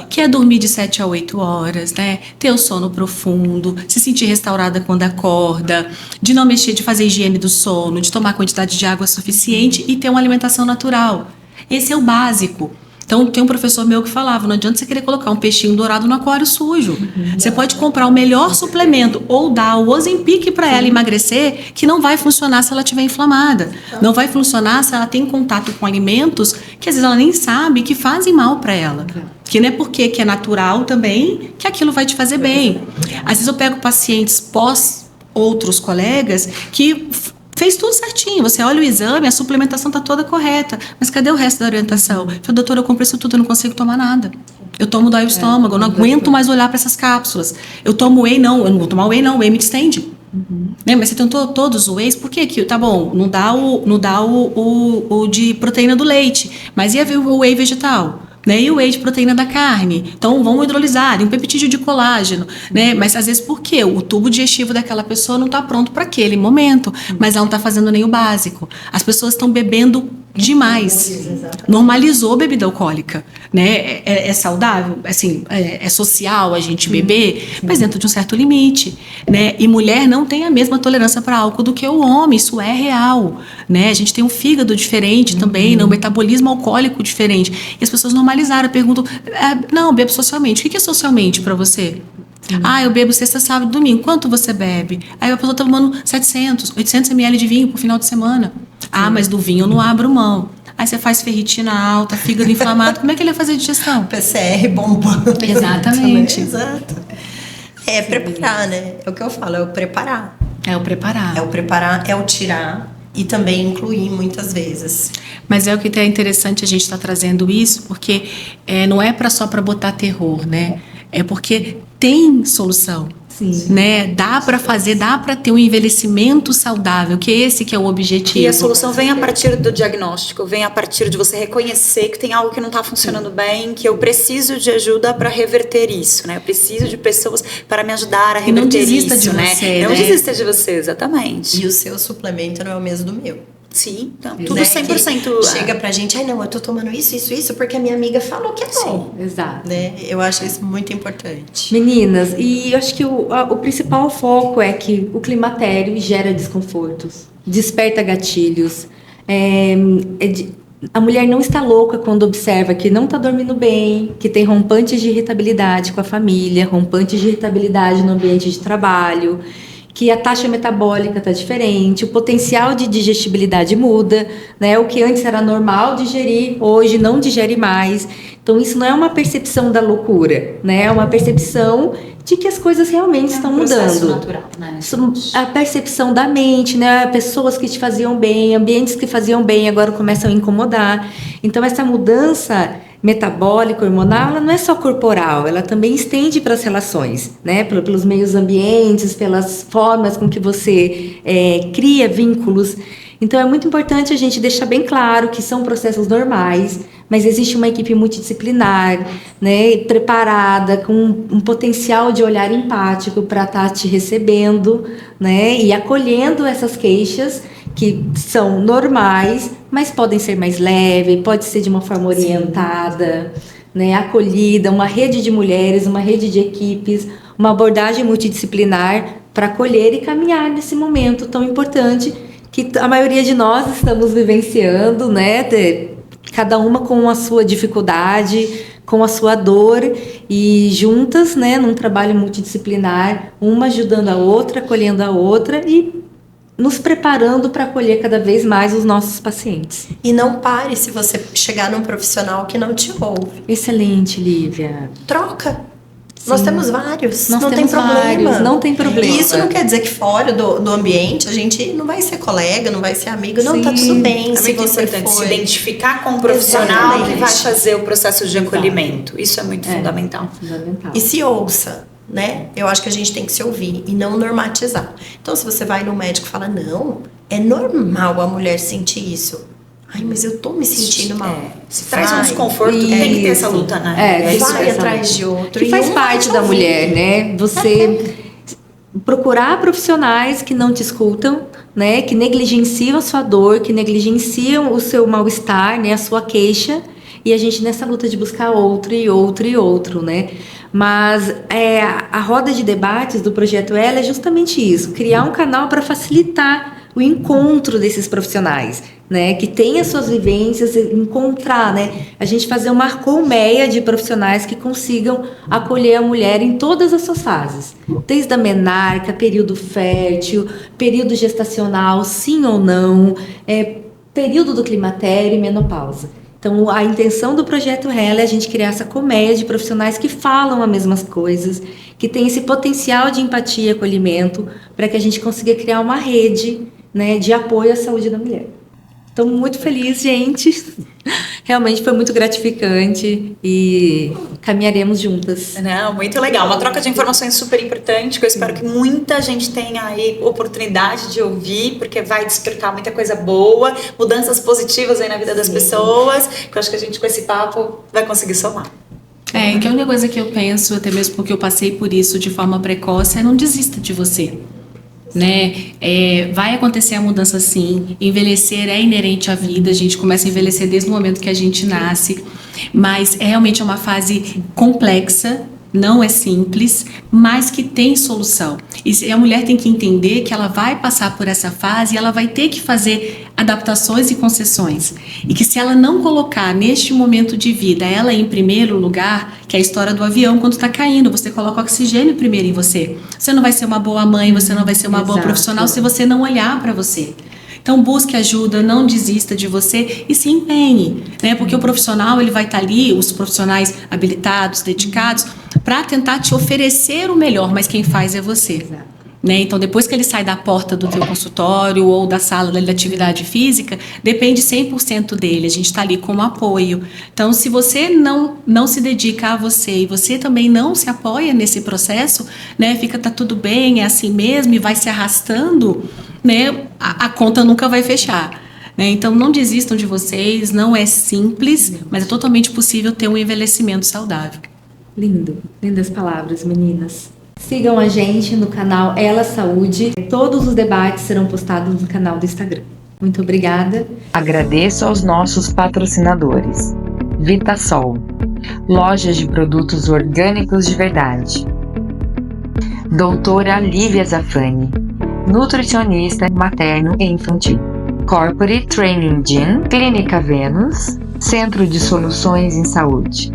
Que é dormir de 7 a 8 horas, né? Ter o sono profundo, se sentir restaurada quando acorda, de não mexer, de fazer higiene do sono, de tomar quantidade de água suficiente e ter uma alimentação natural. Esse é o básico. Então, tem um professor meu que falava, não adianta você querer colocar um peixinho dourado no aquário sujo. Você pode comprar o melhor suplemento ou dar o Ozempic para ela emagrecer, que não vai funcionar se ela estiver inflamada. Não vai funcionar se ela tem contato com alimentos que às vezes ela nem sabe que fazem mal para ela. Que não é porque que é natural também que aquilo vai te fazer bem. Às vezes eu pego pacientes pós outros colegas que fez tudo certinho, você olha o exame, a suplementação está toda correta, mas cadê o resto da orientação? Eu falei, doutora, eu comprei isso tudo, eu não consigo tomar nada. Eu tomo dói o estômago, eu não aguento mais olhar para essas cápsulas. Eu tomo whey, não, eu não vou tomar whey, não, whey me distende. Né? Mas você tentou todos os whey's, por que que, tá bom, não dá o de proteína do leite, mas e o whey vegetal? Né? E o whey de proteína da carne. Então, vamos hidrolisar, um peptídeo de colágeno. Né? Mas, às vezes, por quê? O tubo digestivo daquela pessoa não está pronto para aquele momento, mas ela não está fazendo nem o básico. As pessoas estão bebendo demais. Normalizou bebida alcoólica. Né? É saudável, assim, é social a gente beber, mas dentro de um certo limite. Né? E mulher não tem a mesma tolerância para álcool do que o homem, isso é real. Né? A gente tem um fígado diferente também, né? Um metabolismo alcoólico diferente. E as pessoas normalizaram, perguntam, não, eu bebo socialmente. O que é socialmente para você? Eu bebo sexta, sábado, domingo. Quanto você bebe? Aí a pessoa está tomando 700, 800 ml de vinho por final de semana. Mas do vinho eu não abro mão. Aí você faz ferritina alta, fígado inflamado. Como é que ele vai fazer digestão? PCR bombando. Exatamente. Exato. É preparar, né? É o que eu falo, é o preparar. É o preparar. É o preparar, é o tirar e também incluir muitas vezes. Mas é o que é interessante a gente estar trazendo isso, porque não é só para botar terror, né? É porque tem solução. Sim. Né? Dá para fazer, dá para ter um envelhecimento saudável, que esse que é o objetivo. E a solução vem a partir do diagnóstico, vem a partir de você reconhecer que tem algo que não está funcionando bem, que eu preciso de ajuda para reverter isso, né? Eu preciso de pessoas para me ajudar a reverter não desista isso, de né? você, Não né? desista de você, exatamente. E o seu suplemento não é o mesmo do meu. Sim, então, tudo Né? 100%. Chega pra gente, não, eu tô tomando isso, porque a minha amiga falou que é bom. Exato. Né? Eu acho isso muito importante. Meninas, e eu acho que o principal foco é que o climatério gera desconfortos, desperta gatilhos. A mulher não está louca quando observa que não está dormindo bem, que tem rompantes de irritabilidade com a família, rompantes de irritabilidade no ambiente de trabalho, que a taxa metabólica está diferente, o potencial de digestibilidade muda, né? O que antes era normal digerir, hoje não digere mais. Então, isso não é uma percepção da loucura, né? É uma percepção de que as coisas realmente estão mudando. Natural, né? A percepção da mente, né? Pessoas que te faziam bem, ambientes que faziam bem agora começam a incomodar. Então, essa mudança metabólica, hormonal, ela não é só corporal, ela também estende para as relações, né? Pelos meios ambientes, pelas formas com que você cria vínculos. Então é muito importante a gente deixar bem claro que são processos normais, mas existe uma equipe multidisciplinar, né, preparada, com um potencial de olhar empático para estar te recebendo, né, e acolhendo essas queixas que são normais, mas podem ser mais leves, pode ser de uma forma orientada, né, acolhida, uma rede de mulheres, uma rede de equipes, uma abordagem multidisciplinar para acolher e caminhar nesse momento tão importante que a maioria de nós estamos vivenciando, né, cada uma com a sua dificuldade, com a sua dor, e juntas, né, num trabalho multidisciplinar, uma ajudando a outra, acolhendo a outra e nos preparando para acolher cada vez mais os nossos pacientes. E não pare se você chegar num profissional que não te ouve. Excelente, Lívia. Troca. Nós temos vários, Nós não temos tem problema. vários, não tem problema. E isso não quer dizer que fora do ambiente a gente não vai ser colega, não vai ser amigo. Não, Sim. tá tudo bem É se muito você importante for. se identificar com um profissional Exatamente. que vai fazer o processo de acolhimento. Isso é muito fundamental. Fundamental. E se ouça, né? Eu acho que a gente tem que se ouvir e não normatizar. Então, se você vai no médico e fala, não, é normal a mulher sentir isso. Ai, mas eu tô me sentindo mal. Se traz um Vai. desconforto, tem que ter essa luta, né? Isso, vai essa atrás luta. de outro. Que e faz um vai parte te da ouvir. mulher, né? Você procurar profissionais que não te escutam, né? Que negligenciam a sua dor, que negligenciam o seu mal-estar, né? A sua queixa. E a gente nessa luta de buscar outro e outro e outro, né? Mas a roda de debates do Projeto Ela é justamente isso, criar um canal para facilitar o encontro desses profissionais, né, que tem as suas vivências, encontrar, né, a gente fazer uma colmeia de profissionais que consigam acolher a mulher em todas as suas fases, desde a menarca, período fértil, período gestacional, sim ou não, período do climatério e menopausa. Então, a intenção do Projeto Ela é a gente criar essa colmeia de profissionais que falam as mesmas coisas, que tem esse potencial de empatia e acolhimento, para que a gente consiga criar uma rede, né, de apoio à saúde da mulher. Estou muito feliz, gente. Realmente foi muito gratificante e caminharemos juntas. Não, muito legal. Uma troca de informações super importante, que eu espero que muita gente tenha aí oportunidade de ouvir, porque vai despertar muita coisa boa, mudanças positivas aí na vida das pessoas, que eu acho que a gente com esse papo vai conseguir somar. Que a única coisa que eu penso, até mesmo porque eu passei por isso de forma precoce, é não desista de você. Né? Vai acontecer a mudança sim, envelhecer é inerente à vida, a gente começa a envelhecer desde o momento que a gente nasce, mas realmente é uma fase complexa, não é simples, mas que tem solução. E a mulher tem que entender que ela vai passar por essa fase e ela vai ter que fazer adaptações e concessões. E que se ela não colocar neste momento de vida ela em primeiro lugar, que é a história do avião quando está caindo, você coloca oxigênio primeiro em você. Você não vai ser uma boa mãe, você não vai ser uma boa profissional se você não olhar para você. Então busque ajuda, não desista de você e se empenhe, né? Porque o profissional ele vai estar ali, os profissionais habilitados, dedicados, para tentar te oferecer o melhor, mas quem faz é você. Né? Então, depois que ele sai da porta do teu consultório ou da sala da atividade física, depende 100% dele, a gente está ali como apoio. Então, se você não se dedica a você e você também não se apoia nesse processo, né? Tá tudo bem, é assim mesmo e vai se arrastando, né? A conta nunca vai fechar. Né? Então, não desistam de vocês, não é simples, mas é totalmente possível ter um envelhecimento saudável. Lindo, lindas palavras, meninas. Sigam a gente no canal Ela Saúde. Todos os debates serão postados no canal do Instagram. Muito obrigada. Agradeço aos nossos patrocinadores. Vitasol, loja de produtos orgânicos de verdade. Doutora Lívia Zafani, nutricionista materno e infantil. Corporate Training Gym, Clínica Vênus, Centro de Soluções em Saúde.